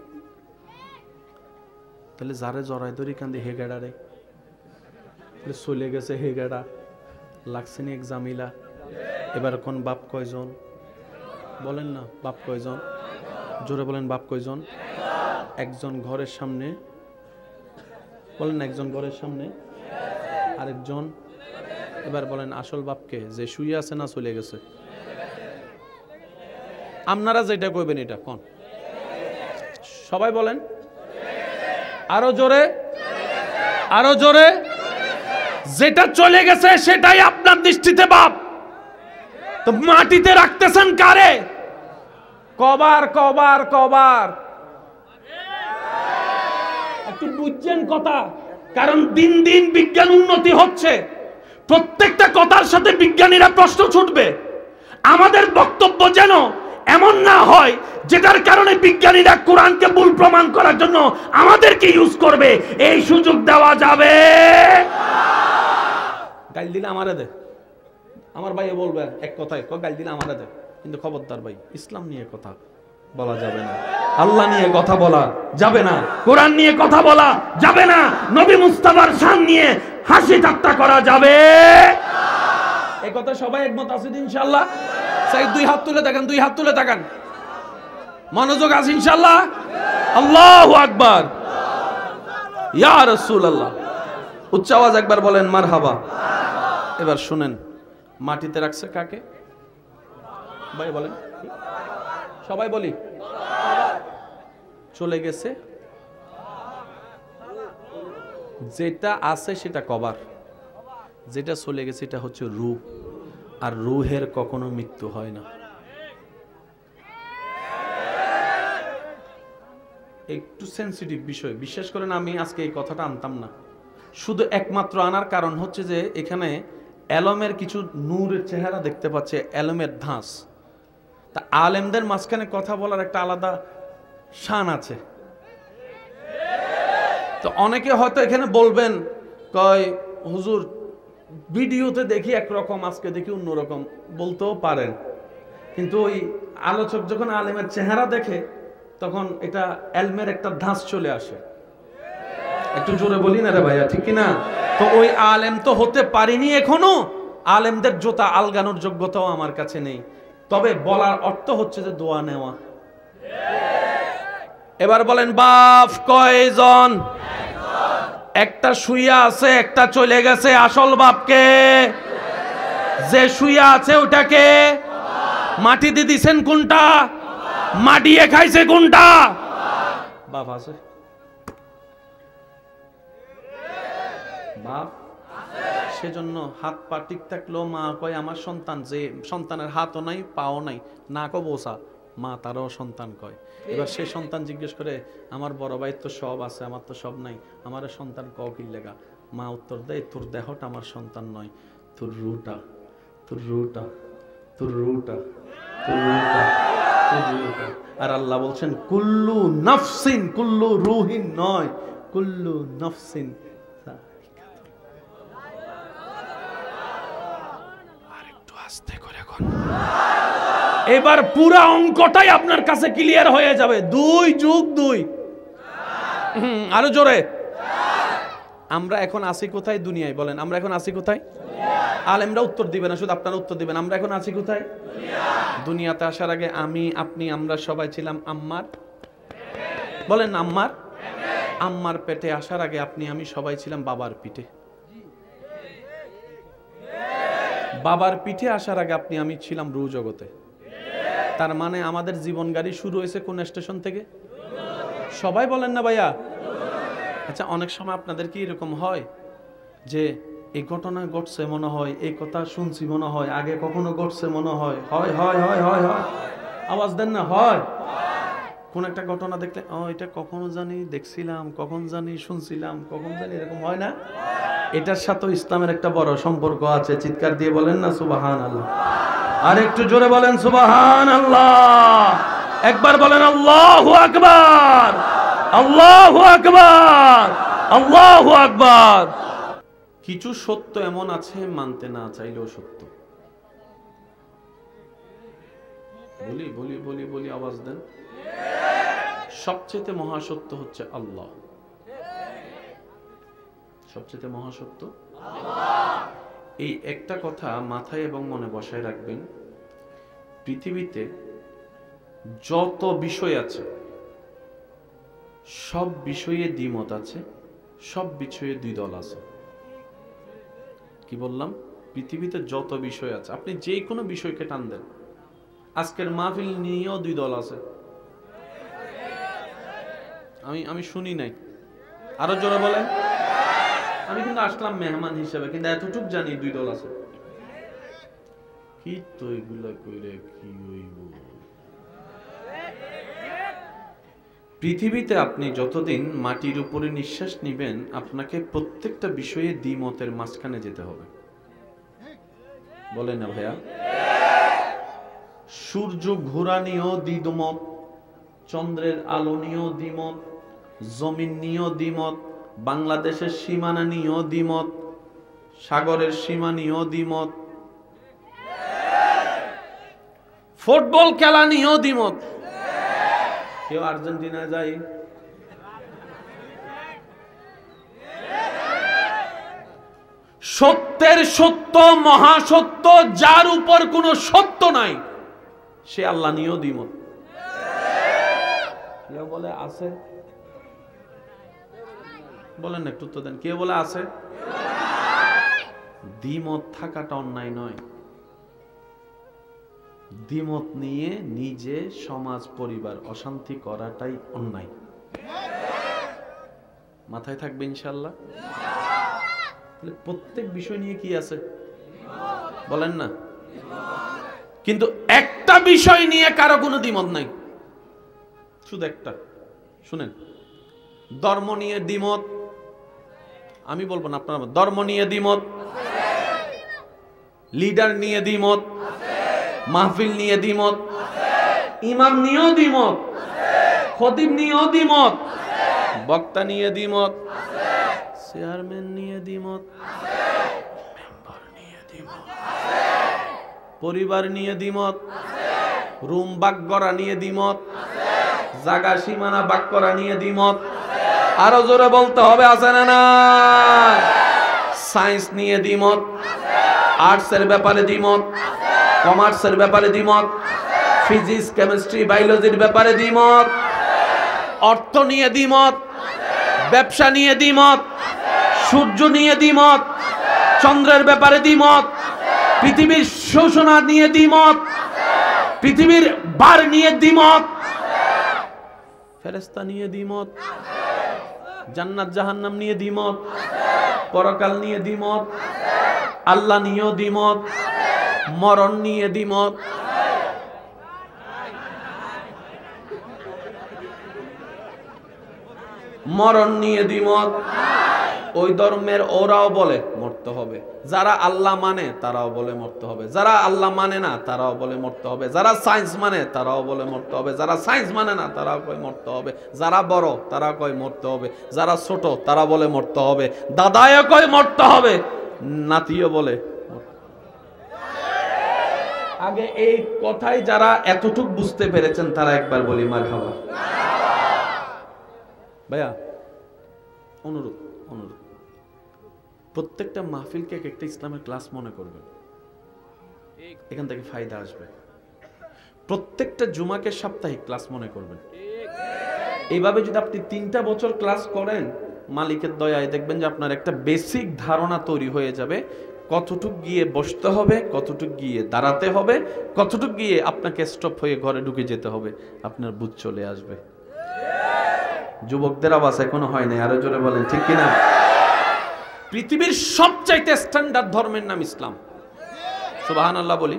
তাহলে যারে জড়াই ধরি কান্দি হে গেড়ারে, চলে গেছে হে গেড়া, লাগছে নি এক জামিলা। এবার কোন বাপ কয়জন বলেন না? বাপ কয়জন? জোরে বলেন বাপ কয়জন? একজন ঘরের সামনে বলেন, একজন ঘরের সামনে, আরেকজন। এবার বলেন আসল বাপকে, যে শুয়ে আছে না চলে গেছে? আপনারা যেটা কইবেন এটা কোন? সবাই বলেন আরো জোরে, আরো জোরে। যেটা চলে গেছে সেটাই আপনার দৃষ্টিতে বাপ। তো মাটিতে রাখতেছেন কারে? কবার কবার কবার একটু বুঝছেন কথা। কারণ দিন দিন বিজ্ঞান উন্নতি হচ্ছে, প্রত্যেকটা কথার সাথে বিজ্ঞানীরা প্রশ্ন ছুটবে। আমাদের বক্তব্য যেন এমন না হয় যেটার কারণে বিজ্ঞানীরা কোরআনকে ভুল প্রমাণ করার জন্য আমাদেরকে ইউজ করবে, এই সুযোগ দেওয়া যাবে। গাল দিলে আমারে দে, আমার ভাইও বলবে এক কথায়, গাল দিলে আমারে দে, কিন্তু খবরদার ভাই ইসলাম নিয়ে কথা বলা যাবে না, আল্লাহ নিয়ে কথা বলা যাবে না, কোরআন নিয়ে কথা বলা যাবে না, নবী মুস্তাফার শান নিয়ে হাসি ঠাট্টা করা যাবে। এই কথা সবাই একমত আছে ইনশাআল্লাহ? সেই দুই হাত তুলে দেখেন, দুই হাত তুলে তাকান, মনোযোগ আছে ইনশাআল্লাহ? আল্লাহু আকবার, ইয়া রাসূলুল্লাহ। উচ্চ আওয়াজ একবার বলেন মারহাবা। এবার শুনেন, মাটিতে রাখছে কাকে? ভাই বলেন, সবাই বলি। চলে গেছে যেটা আছে সেটা কবার, যেটা চলে গেছে এটা হচ্ছে রূহ, আর রূহের কখনো মৃত্যু হয় না। একটু সেনসিটিভ বিষয়, বিশ্বাস করেন আমি আজকে এই কথাটা আনতাম না, শুধু একমাত্র আনার কারণ হচ্ছে যে এখানে এলমের কিছু নূরের চেহারা দেখতে পাচ্ছে, এলমের ধাঁস। তা আলেমদের মাঝখানে কথা বলার একটা আলাদা শান আছে। তো অনেকে হয়তো এখানে বলবেন, কয় হুজুর ভিডিওতে দেখি একরকম, আজকে দেখি অন্যরকম, বলতেও পারেন, কিন্তু ওই আলোচক যখন আলেমের চেহারা দেখে তখন এটা এলমের একটা ধাঁস চলে আসে। একটু জোরে বলি না রে ভাইয়া, ঠিক কিনা? তো ওই আলেম তো হতে পারিনি এখনো, আলেমদের জোতা আলগানোর যোগ্যতাও আমার কাছে নেই, তবে বলার অর্থ হচ্ছে যে দোয়া নেওয়া। এবার বলেন বাপ কয়জন? একটা শুইয়া আছে, একটা চলে গেছে। আসল বাপকে, যে শুইয়া আছে ওটাকে মাটি দিয়ে দিছেন কোনটা? মাটিয়ে খাইছে কোনটা? বাপ আছে, বাপ। সেজন্য হাত পা ঠিক থাকলো, মা কয় আমার সন্তান, যে সন্তানের হাতও নাই পাও নাই, নাকও বোসা, মা তারও সন্তান কয়। এবার সে সন্তান জিজ্ঞেস করে আমার বড় ভাই তো সব আছে, আমার তো সব নাই, আমার সন্তান কও কি লেগা? মা উত্তর দেয় তোর দেহটা আমার সন্তান নয়, তোর রুটা, তোর রুটা, তোর রুটা, তোর রুটা, তোর রুটা। আর আল্লাহ বলছেন কুল্লু নাফসিন, কুল্লু রুহিন নয়, কুল্লু নাফসিন। আরেকটু আস্তে করে কোন, এবার পুরা অঙ্কটাই আপনার কাছে ক্লিয়ার হয়ে যাবে। 2 যোগ 2, আরো জোরে। আমরা এখন আছি কোথায় দুনিয়ায়? বলেন আমরা এখন আছি কোথায়? আলেমরা উত্তর দিবে না, শুধু আপনারা উত্তর দিবেন। আমরা এখন আছি কোথায়? দুনিয়াতে আসার আগে আমি, আপনি, আমরা সবাই ছিলাম আম্মার, বলেন আম্মার, আম্মার পেটে আসার আগে আপনি আমি সবাই ছিলাম বাবার পিঠে। বাবার পিঠে আসার আগে আপনি আমি ছিলাম রূহ জগতে। তার মানে আমাদের জীবন গাড়ি শুরু হয়েছে কোন স্টেশন থেকে? সবাই বলেন না ভাইয়া? আচ্ছা, অনেক সময় আপনাদের কি এরকম হয় যে এই ঘটনা ঘটছে মনে হয়, এই কথা শুনছি মনে হয়, আগে কখনো ঘটছে মনে হয়। হয় হয় হয় হয় হয়, আওয়াজ দেন না, হয়। কোন একটা ঘটনা দেখলে এটা কখনো জানি দেখছিলাম, কখন জানি শুনছিলাম, কখন জানি, এরকম হয় না? এটার সাথে ইসলামের একটা বড় সম্পর্ক আছে। চিৎকার দিয়ে বলেন না সুবহানাল্লাহ। আর একটু জোরে বলেন সুবহানাল্লাহ। একবার বলেন আল্লাহু আকবার, আল্লাহু আকবার, আল্লাহু আকবার। কিছু সত্য এমন আছে মানতে না চাইলেও সত্য। বলি বলি বলি বলি, আওয়াজ দেন। সবচেয়ে মহাসত্য হচ্ছে আল্লাহ। সবচেয়ে মহাসত্য আল্লাহ। এই একটা কথা মাথায় এবং মনে বসায় রাখবেন। পৃথিবীতে যত বিষয় আছে সব বিষয়ে দ্বিমত আছে, সব বিষয়ে দুই দল আছে। কি বললাম? পৃথিবীতে যত বিষয় আছে, আপনি যে কোনো বিষয়কে টান দেন, আজকের মাহফিল নিয়েও দুই দল আছে। আমি শুনি নাই, আরো জোরে বলেন। আমি কিন্তু আসলাম মেহমান হিসেবে, কিন্তু এতটুক জানি দুই দল আছে। কি তো এগুলা কইরে কি হইব? পৃথিবীতে আপনি যতদিন মাটির উপরে নিঃশ্বাস নিবেন, আপনাকে প্রত্যেকটা বিষয়ে দ্বিমতের মাঝখানে যেতে হবে। বলেন না ভাইয়া? সূর্য ঘোরা নিয়েও দ্বিমত, চন্দ্রের আলো নিয়েও দ্বিমত, জমিন নিয়েও দ্বিমত, বাংলাদেশের সীমানা নিয়েও দ্বিমত, সাগরের সীমা নিয়েও দ্বিমত, ফুটবল খেলা নিয়েও দ্বিমত। কেউ আর্জেন্টিনা যায়, সত্যের সত্য, মহাসত্য, যার উপর কোনো সত্য নাই, সে আল্লাহ নিয়েও দ্বিমত। কেউ বলে আছে, বলেন একটু তো দেন। কেউ বলে আছে? দ্বিমত থাকাটা অন্যায় নয়। দ্বিমত নিয়ে নিজে, সমাজ, পরিবার অশান্তি করাটাই অন্যায়। মাথায় থাকবে ইনশাআল্লাহ। প্রত্যেক বিষয় নিয়ে কি আছে বলেন না? কিন্তু একটা বিষয় নিয়ে কারো কোনো দ্বিমত নাই, শুধু একটা। শুনেন, ধর্ম নিয়ে দ্বিমত, আমি বলবো না, আপনারা। ধর্ম নিয়ে দ্বিমত, লিডার নিয়ে দ্বিমত, মাহফিল নিয়ে দ্বিমত, ইমাম নিয়েও দ্বিমত, খতিব নিয়েও দ্বিমত, বক্তা নিয়ে দ্বিমত, চেয়ারম্যান নিয়ে দ্বিমত, মেম্বার নিয়ে দ্বিমত, পরিবার নিয়ে দ্বিমত, রুম ভাগ করা নিয়ে দ্বিমত, জায়গা সীমানা ভাগ করা নিয়ে দ্বিমত। আরো জোরে বলতে হবে, আছে না না? সায়েন্স নিয়ে দ্বিমত, আর্টসের ব্যাপারে দ্বিমত, কমার্সের ব্যাপারে দ্বিমত, ফিজিক্স, কেমিস্ট্রি, বায়োলজির ব্যাপারে দ্বিমত, অর্থ নিয়ে দ্বিমত, ব্যবসা নিয়ে দ্বিমত, সূর্য নিয়ে দ্বিমত, চন্দ্রের ব্যাপারে দ্বিমত, পৃথিবীর শোষণা নিয়ে দ্বিমত, পৃথিবীর বার নিয়ে দ্বিমত, ফেরেশতা নিয়ে দ্বিমত, জান্নাত জাহান্নাম নিয়ে দ্বিমত, পরকাল নিয়ে দ্বিমত, আল্লাহ নিয়েও দ্বিমত, মরণ নিয়ে দ্বিমত। মরণ নিয়ে দ্বিমত। ওই ধর্মের ওরাও বলে মরতে হবে, যারা আল্লাহ মানে তারাও বলে মরতে হবে, যারা আল্লাহ মানে না তারাও বলে মরতে হবে, যারা সায়েন্স মানে তারাও বলে মরতে হবে, যারা সায়েন্স মানে না তারাও কয় মরতে হবে, যারা বড় তারা কয় মরতে হবে, যারা ছোট তারা বলে মরতে হবে, দাদাও কয় মরতে হবে, নাতিও বলে। আগে এই কথাই যারা এতটুক বুঝতে পেরেছেন তারা একবার বলি মারহাবা। ভাইয়া অনুরোধ, অনুরোধ, প্রত্যেকটা মাহফিলকে একটা ইসলামের ক্লাস মনে করবেন, এখান থেকে ফায়দা আসবে। প্রত্যেকটা জুমাকে সাপ্তাহিক ক্লাস মনে করবেন। এইভাবে যদি আপনি 3টা বছর ক্লাস করেন, মালিকের দয়ায় দেখবেন যে আপনার একটা বেসিক ধারণা তৈরি হয়ে যাবে, কতটুক গিয়ে বসতে হবে, কতটুক গিয়ে দাঁড়াতে হবে, কতটুক গিয়ে আপনাকে স্টপ হয়ে ঘরে ঢুকে যেতে হবে, আপনার বুঝ চলে আসবে। যুবকদের আওয়াজ এখনো হয় নাই, আরো জোরে বলেন ঠিক কিনা? পৃথিবীর সবচাইতে স্ট্যান্ডার্ড ধর্মের নাম ইসলাম। সুবহানাল্লাহ বলি।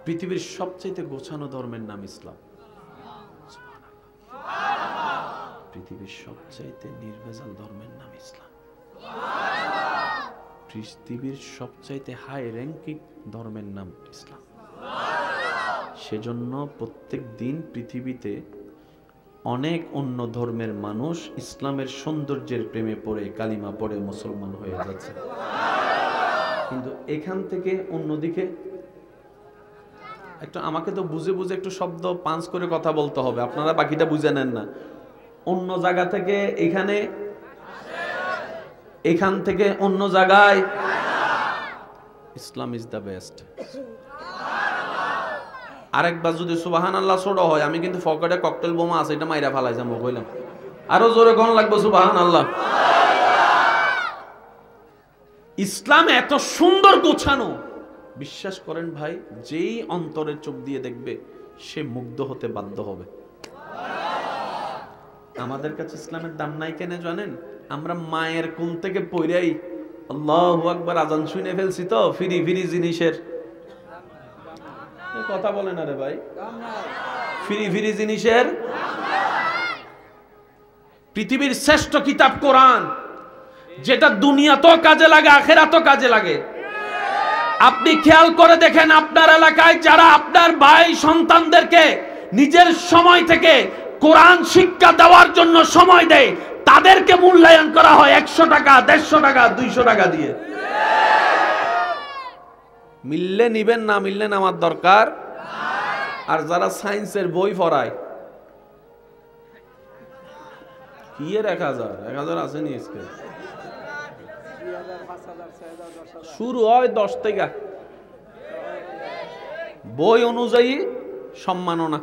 পৃথিবীর সবচাইতে গোছানো ধর্মের নাম ইসলাম। পৃথিবীর সবচাইতে নির্ভেজাল ধর্মের নাম ইসলাম। পৃথিবীর সবচাইতে হাই র্যাঙ্কিং ধর্মের নাম ইসলাম। সেজন্য প্রত্যেক দিন পৃথিবীতে অনেক অন্য ধর্মের মানুষ ইসলামের সৌন্দর্যের প্রেমে পড়ে কালিমা পড়ে মুসলমান হয়ে যাচ্ছে, কিন্তু এখান থেকে অন্যদিকে একটু আমাকে তো বুঝে বুঝে একটু শব্দ পাঞ্চ করে কথা বলতে হবে, আপনারা বাকিটা বুঝে নেন না। অন্য জায়গা থেকে এখানে, এখান থেকে অন্য জায়গায়, ইসলাম ইজ দ্য বেস্ট। আরেকবার যদি সুবহানাল্লাহ ছোট হয়, আমি কিন্তু পকেটে ককটেল বোমা আছে, এটা মাইরা ফালাই যাবো কইলাম। আরো জোরে কোন লাগবে সুবহানাল্লাহ। ইসলাম এত সুন্দর গোছানো, বিশ্বাস করেন ভাই, যেই অন্তরের চোখ দিয়ে দেখবে সে মুগ্ধ হতে বাধ্য হবে। আমাদের কাছে ইসলামের দাম নাই কেন জানেন? আমরা মায়ের কোল থেকে পইরাই আল্লাহু আকবার আজান শুনে ফেলছি, তো ফিরি ফিরি জিনিসের কথা বলে না রে ভাই, ফিরি ফিরি জিনিসের। পৃথিবীর শ্রেষ্ঠ কিতাব কোরআন, যেটা দুনিয়াতেও কাজে লাগে আখিরাতেও কাজে লাগে। আপনি খেয়াল করে দেখেন, আপনার এলাকায় যারা আপনার ভাই সন্তানদেরকে নিজের সময় থেকে কোরআন শিক্ষা দেওয়ার জন্য সময় দেয়, তাদেরকে মূল্যায়ন করা হয় 100 টাকা, 150 টাকা, 200 টাকা দিয়ে। মিললে নিবেন, না মিললে আমার দরকার। আর যারা সায়েন্সের বই পড়ায়, কি এর 1000 আসেনি, শুরু হয় 10 থেকে, বই অনুযায়ী সম্মাননা।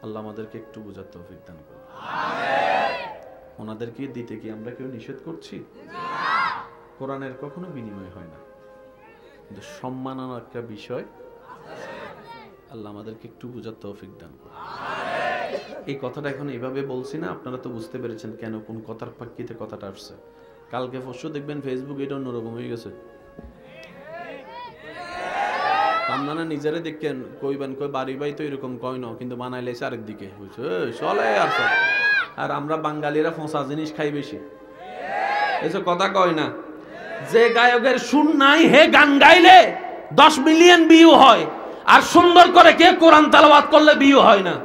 আল্লাহ আমাদেরকে একটু বোঝার তৌফিক দান করুন। ওনাদেরকে দিতে কি আমরা কেউ নিষেধ করছি? কোরআনের কখনো বিনিময় হয় না, কিন্তু সম্মাননার একটা বিষয়। আল্লাহ আমাদেরকে একটু বোঝার তৌফিক দান করুন। এই কথাটা এখন এইভাবে বলছি না, আপনারা তো বুঝতে পেরেছেন কেন, কোন কথার প্রেক্ষিতে কথাটা আসছে। কালকে পরশু দেখবেন ফেসবুক এটা অন্যরকম হয়ে গেছে। আপনারা নিজেরা দেখেন, কইবেন কই বাড়ি বাই তো এরকম কয় না, কিন্তু বানাইলেছে আরেক দিকে, বুঝছো চলে আর সব। আর আমরা বাঙালিরা ফোঁসা জিনিস খাই বেশি, এসব কথা কয় না। যে গায়কের সুর নাই হে গান গাইলে 10 মিলিয়ন ভিউ হয়, আর সুন্দর করে কে কোরআন তেলাওয়াত করলে ভিউ হয় না।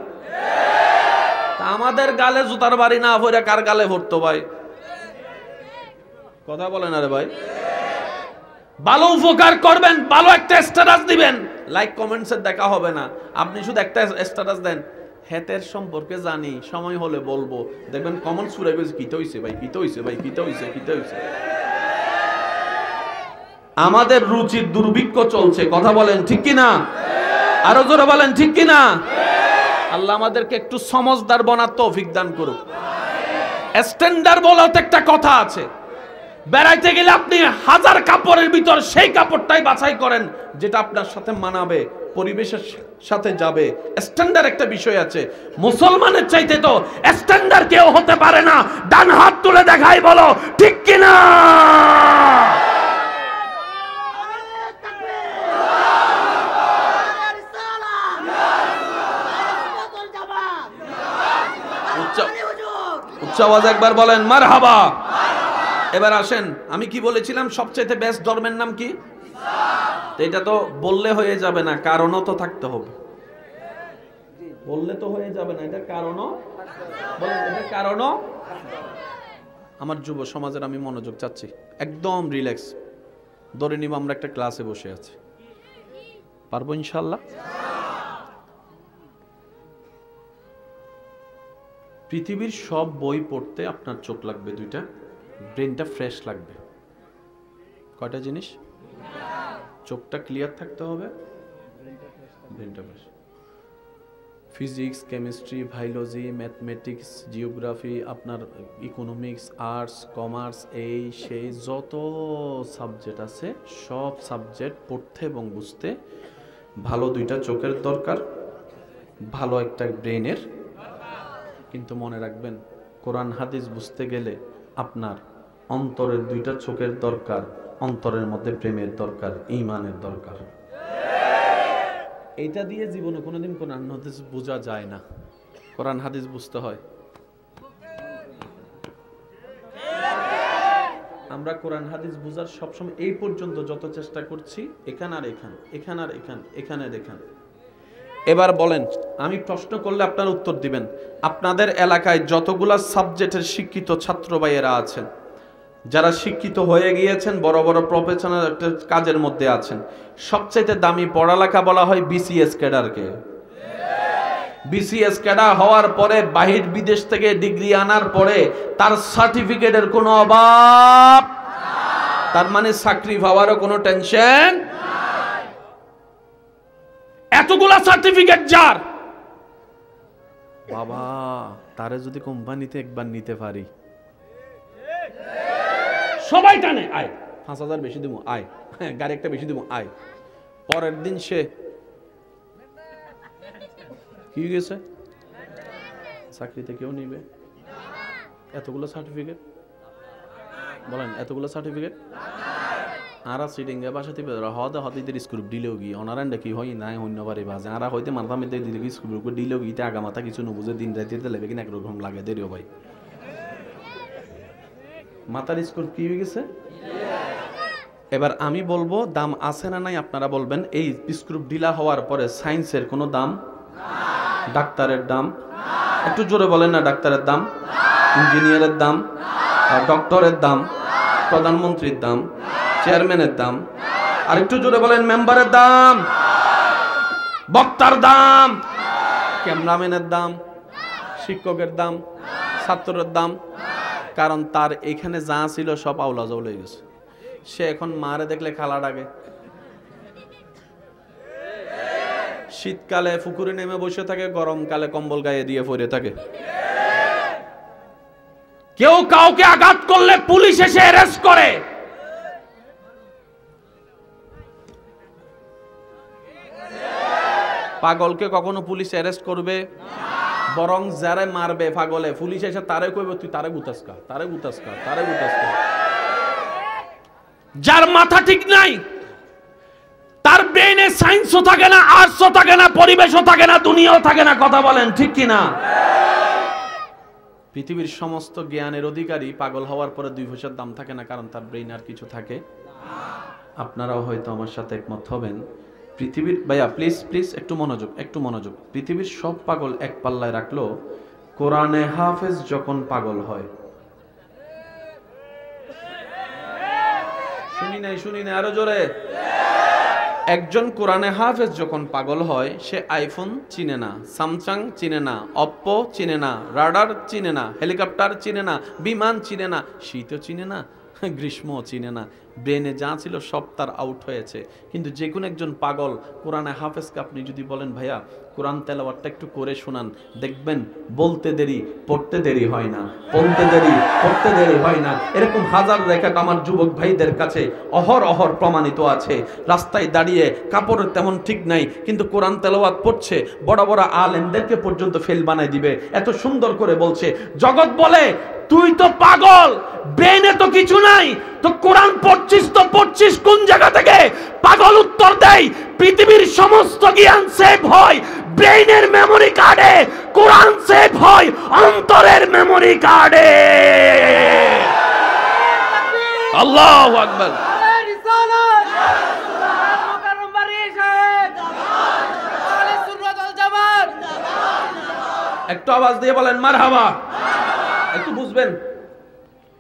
তা আমাদের গালে জুতার বাড়ি না পড়ে কার গালে পড়তো ভাই? কথা বলেন আরে ভাই। ভালো উপকার করবেন, ভালো একটা স্ট্যাটাস দিবেন, লাইক কমেন্টস এর দেখা হবে না। আপনি শুধু একটা স্ট্যাটাস দেন, হেতের সম্পর্কে জানি, সময় হলে বলবো, দেখবেন কমেন্ট শুরু হয়েছে, কিতে হইছে ভাই, কিতে হইছে ভাই, কিতে হইছে, কিতে হইছে। আমাদের রুচির দুর্ভিক্ষ চলছে, কথা বলেন ঠিক কি না? আরো জোরে বলেন ঠিক কি না? আল্লাহ আমাদেরকে একটু সমজদার বানার তৌফিক দান করুক। স্ট্যান্ডার্ড বলতে একটা কথা আছে, বেড়াইতে গেলে আপনি 1000 কাপড়ের ভিতর সেই কাপড়টাই বাছাই করেন যেটা আপনার সাথে মানাবে, পরিবেশের সাথে যাবে। স্ট্যান্ডার্ড একটা বিষয় আছে। মুসলমানের চাইতে তো স্ট্যান্ডার্ড কেউ হতে পারে না। ডান হাত তুলে দেখাই, বলো ঠিক কি না? উচ্চ আওয়াজ একবার বলেন মারহাবা। এবার আসেন, আমি কি বলেছিলাম সবচেয়ে বেস্ট ধর্মের নাম কি? এটা তো বললে হয়ে যাবে না, কারণও তো থাকতে হবে। বললে তো হয়ে যাবে না, এটা কারণও বলেন, এটা কারণও। আমার যুব সমাজের আমি মনোযোগ চাচ্ছি, একদম রিল্যাক্স। ধরে নিব আমরা একটা ক্লাসে বসে আছি, পারবো ইনশাআল্লাহ। পৃথিবীর সব বই পড়তে আপনার চোখ লাগবে 2টা, ব্রেনটা ফ্রেশ লাগবে। কয়টা জিনিস? চোখটা ক্লিয়ার থাকতে হবে, ব্রেনটা fresh. Physics, chemistry, biology, mathematics, geography, আপনার ইকোনমিক্স, আর্টস, কমার্স, এই সেই যত সাবজেক্ট আছে, সব সাবজেক্ট পড়তে এবং বুঝতে ভালো 2টা চোখের দরকার, ভালো একটা ব্রেনের। কিন্তু মনে রাখবেন, কোরআন হাদিস বুঝতে গেলে আপনার অন্তরের দুইটা চোখের দরকার, অন্তরের মধ্যে প্রেমের দরকার, ঈমানের দরকার। এটা দিয়ে জীবনে কোনোদিন কোরআন হাদিস বোঝা যায় না। কোরআন হাদিস বুঝতে হয়। আমরা কোরআন হাদিস বুঝার সবসময় এই পর্যন্ত যত চেষ্টা করছি, এখান আর এখান, এখান আর এখান, এখানে দেখান। এবার বলেন, আমি প্রশ্ন করলে আপনারা উত্তর দিবেন। আপনাদের এলাকায় যতগুলা সাবজেক্টের শিক্ষিত ছাত্র ভাইয়েরা আছেন, যারা শিক্ষিত হয়ে গিয়েছেন, বড় বড় প্রফেশনাল একটা কাজের মধ্যে আছেন, সবচাইতে দামি পড়ালেখা বলা হয় বিসিএস ক্যাডারকে। বিসিএস ক্যাডার হওয়ার পরে বাহির বিদেশ থেকে ডিগ্রি আনার পরে তার সার্টিফিকেটের কোনো অভাব, তার মানে চাকরি পাওয়ারও কোনো টেনশন। এতগুলা সার্টিফিকেট যার, বাবা তারে যদি কোম্পানিতে একবার নিতে পারি, সবাই টানে, আয় 5,000 বেশি দিব, আয় গাড়ি একটা বেশি দিব, আয়। পরের দিন সে কি গেছে, চাকরিতে কেউ নিবে? এতগুলো সার্টিফিকেট, বলেন এতগুলো সার্টিফিকেট। আরা সিটিংয়ে বাসা থেকে হদে হদিদের স্ক্রুপ দিলেও গিয়ে অনারান্ডে কি হয় নাই হইন্য পারে বাজে আরা হইতে মাথা মেতে দিলে কি স্ক্রুপ দিলেও গিয়ে আগা মাথা কিছু নবুঝে দিন রাতে লেবে কিনা একরকম লাগে দেরিও ভাই। মাথার স্ক্রুপ কি হয়ে গেছে? এবার আমি বলবো দাম আছে না নাই, আপনারা বলবেন। এই স্ক্রুপ ঢিলা হওয়ার পরে সায়েন্সের কোনো দাম, ডাক্তারের দাম, একটু জোরে বলেন না, ডাক্তারের দাম, ইঞ্জিনিয়ারের দাম, ডক্টরের দাম, প্রধানমন্ত্রীর দাম, চেয়ারম্যানের দাম, আর একটু জোরে বলেন মেম্বারের দাম, বক্তার দাম, ক্যামেরাম্যানের দাম, শিক্ষকের দাম, ছাত্রের দাম। কারণ তার এখানে যা ছিল সব আউলা জাউল হয়ে গেছে। সে এখন মারে দেখলে খালা ডাকে, শীতকালে পুকুরে নেমে বসে থাকে, গরমকালে কম্বল গায়ে দিয়ে পড়ে থাকে। কেউ কাউকে আঘাত করলে পুলিশ এসে অ্যারেস্ট করে। পাগলকে কখনো পুলিশ অ্যারেস্ট করবে? বরং যারা মারবে পাগলে, পুলিশ এসে তারে কইবে তুই তারে গুতাসকা, তারে গুতাসকা, তারে গুতাসকা। যার মাথা ঠিক নাই, তার ব্রেইনে সায়েন্সও থাকে না, আর্টসও থাকে না, পরিবেশও থাকে না, দুনিয়াও থাকে না। কথা বলেন ঠিক কি না? পৃথিবীর সমস্ত জ্ঞানের অধিকারী পাগল হওয়ার পরে 2 পয়সার দাম থাকে না, কারণ তার ব্রেইন আর কিছু থাকে। আপনারাও হয়তো আমার সাথে একমত হবেন। পৃথিবীর, ভাইয়া প্লিজ প্লিজ একটু মনোযোগ, একটু মনোযোগ। পৃথিবীর সব পাগল এক পাল্লায় রাখলো, কোরআনে হাফেজ যখন পাগল হয়, শুনি নাই আরো জোরে। একজন কোরআনে হাফেজ যখন পাগল হয়, সে আইফোন চিনে না, স্যামসাং চিনে না, অপ্পো চিনে না, রাডার চিনে না, হেলিকপ্টার চিনে না, বিমান চিনে না, শীতও চিনে না, গ্রীষ্মও চিনে না। ব্রেনে যা ছিল সব তার আউট হয়েছে। কিন্তু যে কোনো একজন পাগল কোরআনে হাফেজকে আপনি যদি বলেন ভাইয়া কোরআন তেলাওয়াতটা একটু করে শোনান, দেখবেন বলতে দেরি পড়তে দেরি হয় না, বলতে দেরি পড়তে দেরি হয় না। এরকম হাজার রেখাট আমার যুবক ভাইদের কাছে অহর প্রমাণিত আছে। রাস্তায় দাঁড়িয়ে কাপড়ের তেমন ঠিক নাই, কিন্তু কোরআন তেলাওয়াত পড়ছে, বড় বড় আলেমদেরকে পর্যন্ত ফেল বানায় দিবে, এত সুন্দর করে বলছে। জগৎ বলে তুই তো পাগল, ব্রেনে তো কিছু নাই, তো কোরআন পড়ছিস তো পড়ছিস কোন জায়গা থেকে? পাগল উত্তর দেয় পৃথিবীর সমস্ত জ্ঞান সেভ হয় ব্রেইনের মেমরি কার্ডে, কোরআন সেভ হয় অন্তরের মেমরি কার্ডে। আল্লাহু আকবার। একটু আওয়াজ দিয়ে বলেন মারহাবা। একটু বুঝবেন,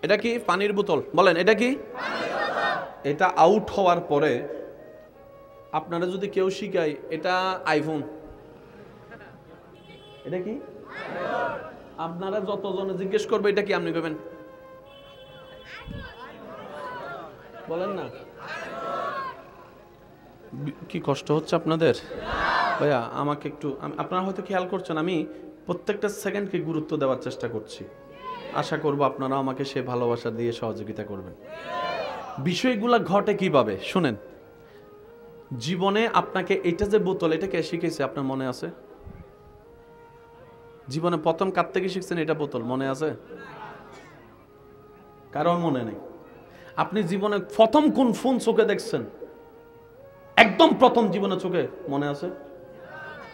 এটা কি পানির বোতল? বলেন এটা কি? এটা আউট হওয়ার পরে আপনারা যদি কেউ শিখায় এটা আইফোন, এটা কি? আপনারা যতজনে জিজ্ঞেস করবে এটা কি, আপনি কইবেন বলেন না। কি কষ্ট হচ্ছে আপনাদের? ভাইয়া আমাকে একটু, আপনারা হয়তো খেয়াল করছেন আমি প্রত্যেকটা সেকেন্ডকে গুরুত্ব দেওয়ার চেষ্টা করছি। আশা করব আপনারা আমাকে সে ভালোবাসা দিয়ে সহযোগিতা করবেন। বিষয়গুলো ঘটে কিভাবে শুনেন। জীবনে আপনাকে এটা যে বোতল, এটা কে শিখেছে আপনার মনে আছে? জীবনে প্রথম কার থেকে শিখছেন এটা বোতল মনে আছে? কারণ মনে নেই। আপনি জীবনে প্রথম কোন ফোন চোখে দেখছেন? একদম প্রথম জীবনে চোখে মনে আছে?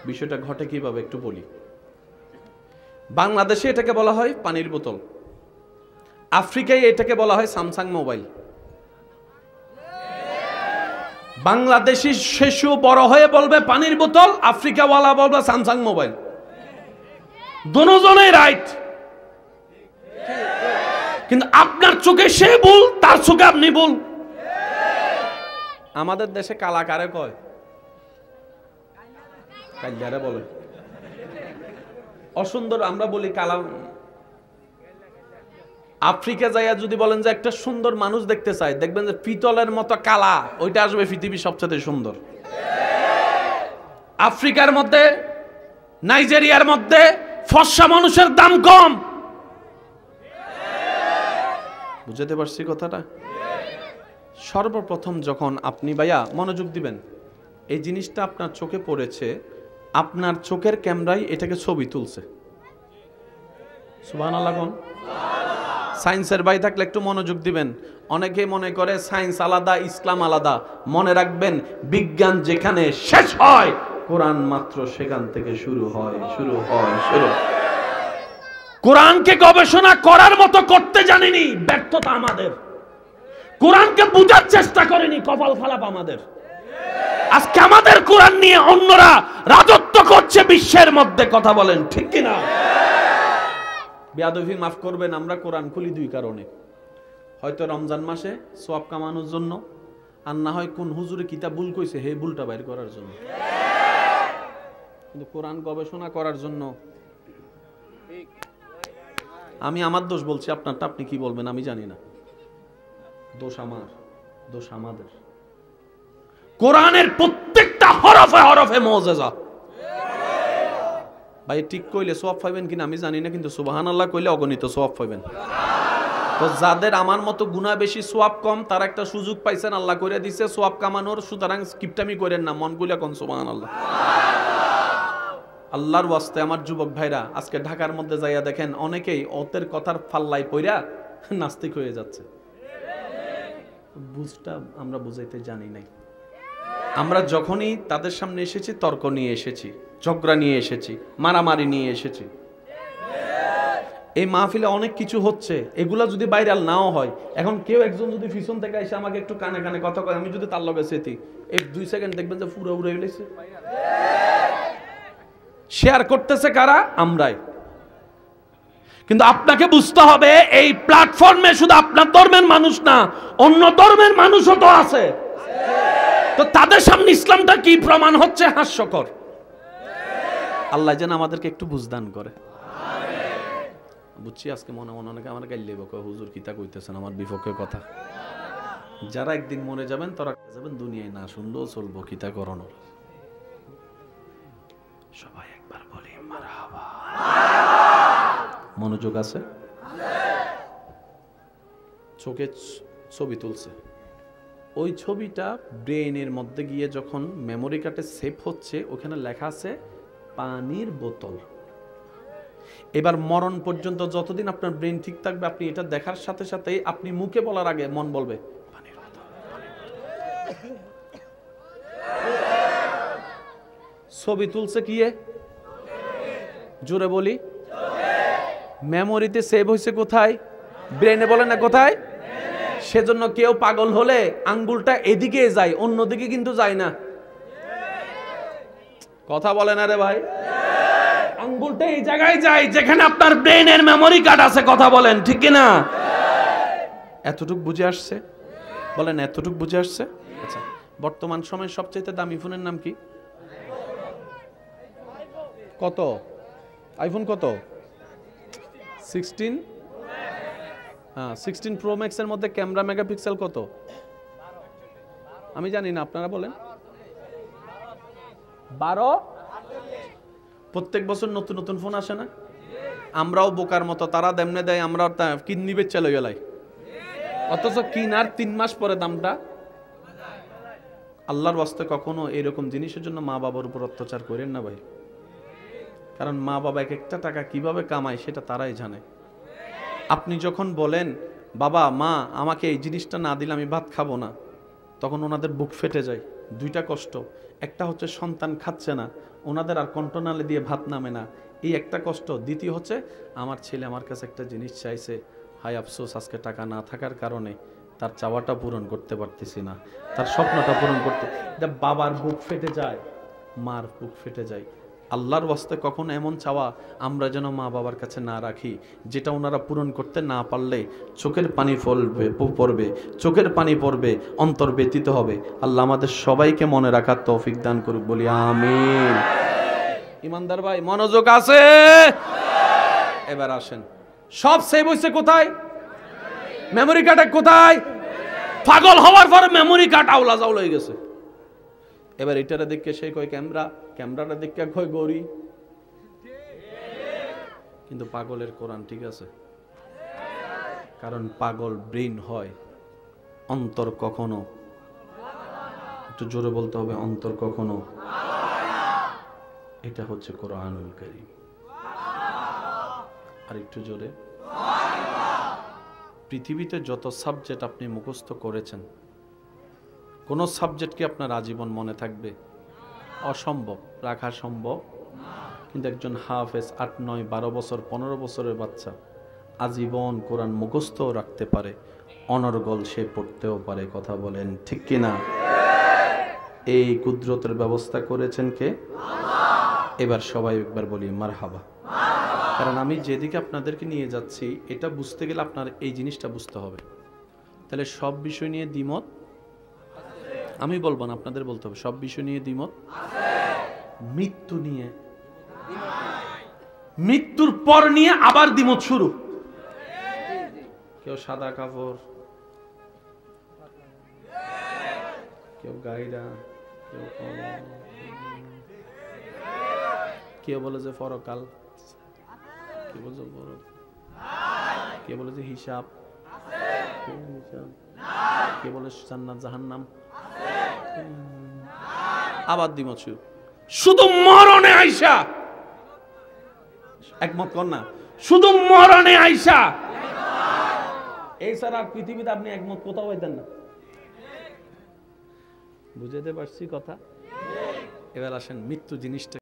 বিষয়টা ঘটে কিভাবে একটু বলি। বাংলাদেশে এটাকে বলা হয় পানির বোতল, আফ্রিকায় এটাকে বলা হয় স্যামসাং মোবাইল। বাংলাদেশি শিশু বড় হয়ে বলবে পানির বোতল, আফ্রিকাওয়ালা বলবে স্যামসাং মোবাইল। দুজনেই রাইট, কিন্তু আপনার চোখে সে ভুল, তার চোখে আপনি ভুল। আমাদের দেশে কালাকারে কয়, কাল্যারে বলে, অসুন্দর আমরা বলি কালা। আফ্রিকা যাইয়া যদি বলেন যে একটা সুন্দর মানুষ দেখতে চাই, দেখবেন যে পিতলের মতো কালা, ওইটা আসবে পৃথিবীর সবচেয়ে সুন্দর। আফ্রিকার মধ্যে, নাইজেরিয়ার মধ্যে ফর্সা মানুষের দাম কম। বুঝতে পারছি কথাটা? সর্বপ্রথম যখন আপনি ভাইয়া মনোযোগ দিবেন, এই জিনিসটা আপনার চোখে পড়েছে, আপনার চোখের ক্যামেরায় এটাকে ছবি তুলছে। সুবহানাল্লাহ কোন? সায়েন্সের ভাই থাকলে একটু মনোযোগ দিবেন। অনেকে মনে করে সায়েন্স আলাদা, ইসলাম আলাদা। মনে রাখবেন, বিজ্ঞান যেখানে শেষ হয়, কোরআন মাত্র সেখান থেকে শুরু হয়। কোরআনকে গবেষণা করার মতো করতে জানিনি, ব্যর্থতা আমাদের। কোরআনকে বুঝার চেষ্টা করিনি, কপাল খারাপ আমাদের। আজকে আমাদের কোরআন নিয়ে অন্যরা রাজত্ব করছে বিশ্বের মধ্যে। কথা বলেন ঠিক কিনা? বেয়াদবি মাফ করবেন, আমরা কোরআন খুলি দুই কারণে। হয়তো রমজান মাসে সওয়াব কামানোর জন্য, আর না হয় কোন হুজুরে কিতাব ভুল কইছে হে ভুলটা বাইর করার জন্য। কিন্তু কোরআন গবেষণা করার জন্য। আমি আমার দোষ বলছি, আপনারটা আপনি কি বলবেন আমি জানি না। দোষ আমার, দোষ আমাদের। কোরআনের প্রত্যেকটা হরফে হরফে মুআজিজা। ভাই ঠিক কইলে সওয়াব পাইবেন কিনা আমি জানি না, কিন্তু সুবহানাল্লাহ কইলে অগণিত সওয়াব পাইবেন। তো যাদের আমার মতো গুনাহ বেশি সওয়াব কম, তারা একটা সুযোগ পাইছেন, আল্লাহ করে দিছে সওয়াব কামানোর। সুতরাং কিপটামি করেন না, মন গুলা কোন সুবহানাল্লাহ। আল্লাহর ওয়াস্তে আমার যুবক ভাইরা, আজকে ঢাকার মধ্যে যাইয়া দেখেন অনেকেই ওদের কথার ফাল্লায় পইরা নাস্তিক হয়ে যাচ্ছে। বুঝটা আমরা বুঝাইতে জানি নাই। আমরা যখনই তাদের সামনে এসেছি, তর্ক নিয়ে এসেছি, ঝগড়া নিয়ে এসেছি, মারামারি নিয়ে এসেছি। এই মাহফিলে অনেক কিছু হচ্ছে, এগুলা যদি ভাইরাল নাও হয়, এখন কেউ একজন যদি পিছন থেকে এসে আমাকে একটু কানে কানে কথা কয়, আমি যদি তার লগে সেতি, এই 2 সেকেন্ড দেখবেন যে পুরো উড়ে গেছে। শেয়ার করতেছে কারা? আমরাই। কিন্তু আপনাকে বুঝতে হবে, এই প্ল্যাটফর্মে শুধু আপনার ধর্মের মানুষ না, অন্য ধর্মের মানুষও তো আছে। তো তাদের সামনে ইসলামটা কি প্রমাণ হচ্ছে? হাস্যকর। আল্লাহ যেন আমাদেরকে একটু বুঝদান করে। বুঝছি আজকে মনে মনে অনেকে আমার গাইলে বকে, হুজুর কিতা কইতেছেন আমার বিপক্ষে কথা। যারা একদিন মরে যাবেন তারা যাবেন, দুনিয়ায় না শুনলেও চলবো, কিতা করানোর। সবাই একবার বলি মারহাবা। মনোযোগ আছে? চোখে ছবি তুলছে, ওই ছবিটা ব্রেনের মধ্যে গিয়ে যখন মেমোরি কার্ডে সেভ হচ্ছে, ওখানে লেখা আছে পানির বোতল। এবার মরণ পর্যন্ত যতদিন আপনার ব্রেন ঠিক থাকবে, আপনি এটা দেখার সাথে সাথে আপনি মুখে বলার আগে মন বলবে পানির বোতল। ছবি তুলছে কি? জোরে বলি, মেমোরিতে সেভ হয়েছে কোথায়? ব্রেনে। বলে না কোথায়? সেজন্য কেউ পাগল হলে আঙ্গুলটা এদিকে যায়, অন্যদিকে কিন্তু যায় না। কথা বলে না রে ভাই? আঙ্গুলটা এই জায়গায় যায় যেখানে আপনার ব্রেনের মেমোরি কার্ড আছে। কথা বলেন ঠিক কিনা? এতটুক বুঝে আসছে? বলেন এতটুক বুঝে আসছে? আচ্ছা, বর্তমান সময়ের সবচেয়ে দামি ফোনের নাম কি? কত? আইফোন কত? 16? 16 প্রো ম্যাক্স এর মধ্যে ক্যামেরা মেগাপিক্সেল কত? আমি জানি না, আপনারা বলেন। 12? প্রত্যেক বছর নতুন নতুন ফোন আসে না? আমরাও বোকার মতো, তারা দেমনে দেয়, আমরা কিডনি বেচে লই গেলাই, অথচ কিনার 3 মাস পরে দামটা। আল্লাহর ওয়াস্তে কখনো এরকম জিনিসের জন্য মা বাবার উপর অত্যাচার করেন না ভাই। কারণ মা বাবা এক একটা টাকা কিভাবে কামায় সেটা তারাই জানে। আপনি যখন বলেন বাবা মা আমাকে এই জিনিসটা না দিলে আমি ভাত খাবো না, তখন ওনাদের বুক ফেটে যায়। দুইটা কষ্ট, একটা হচ্ছে সন্তান খাচ্ছে না, ওনাদের আর কন্ট্রোনালে দিয়ে ভাত নামে না, এই একটা কষ্ট। দ্বিতীয় হচ্ছে আমার ছেলে আমার কাছে একটা জিনিস চাইছে, হাই আফসোস আজকে টাকা না থাকার কারণে তার চাওয়াটা পূরণ করতে পারতেছি না, তার স্বপ্নটা পূরণ করতে। বাবার বুক ফেটে যায়, মার বুক ফেটে যায়। আল্লাহর ওয়াস্তে কখনো এমন চাওয়া আমরা যেন মা বাবার কাছে না রাখি যেটা ওনারা পূরণ করতে না পারলে চোখের পানি পড়বে, চোখের পানি পড়বে, অন্তর ব্যতীত হবে। আল্লাহ আমাদের সবাইকে মনে রাখার তৌফিক দান করুক, বলি আমিন। ইমানদার ভাই মনোযোগ আছে? এবার আসেন, সব সেভ হইছে কোথায়? মেমোরি কার্ডে কোথায়? পাগল হওয়ার পরে মেমোরি কার্ড আউলা জাউলা হয়ে গেছে। এবার এটারে দেখে সে কয় ক্যামেরা, ক্যামেরাটা দেখে কয় গড়ি, কিন্তু পাগলের কোরআন ঠিক আছে। কারণ পাগল ব্রেন হয়, অন্তর কখনো, একটু জোরে বলতে হবে, অন্তর কখনো। এটা হচ্ছে কোরআনুল কারীম। আর একটু জোরে। পৃথিবীতে যত সাবজেক্ট আপনি মুখস্থ করেছেন, কোন সাবজেক্ট কি আপনার আজীবন মনে থাকবে? অসম্ভব, রাখা সম্ভব। কিন্তু একজন হাফেজ 8, 9, 12 বছর 15 বছরের বাচ্চা আজীবন কোরআন মুখস্থ রাখতে পারে, অনর্গল সে পড়তেও পারে। কথা বলেন ঠিক কিনা? এই কুদরতের ব্যবস্থা করেছেন কে? এবার সবাই একবার বলি মারহাবা। কারণ আমি যেদিকে আপনাদেরকে নিয়ে যাচ্ছি এটা বুঝতে গেলে আপনার এই জিনিসটা বুঝতে হবে। তাহলে সব বিষয় নিয়ে দ্বিমত আমি বলবো না, আপনাদের বলতে হবে। সব বিষয় নিয়ে দ্বিমত আছে। মৃত্যু নিয়ে, মৃত্যুর পর নিয়ে আবার দ্বিমত শুরু। কেউ সাদা কাপড়, কেউ গাইরা, কেউ বলে যে পরকাল, কে বলে যে হিসাব, কে বলে জান্নাত জাহান্নাম, আবার দ্বিমত শুরু। শুধু মরণে আইসা একমত কর না, শুধু মরণে আইসা এই ছাড়া পৃথিবীতে আপনি একমত কোথাও পাইতেন না। বুঝাতে পারছি কথা? এবার আসেন মৃত্যু জিনিসটা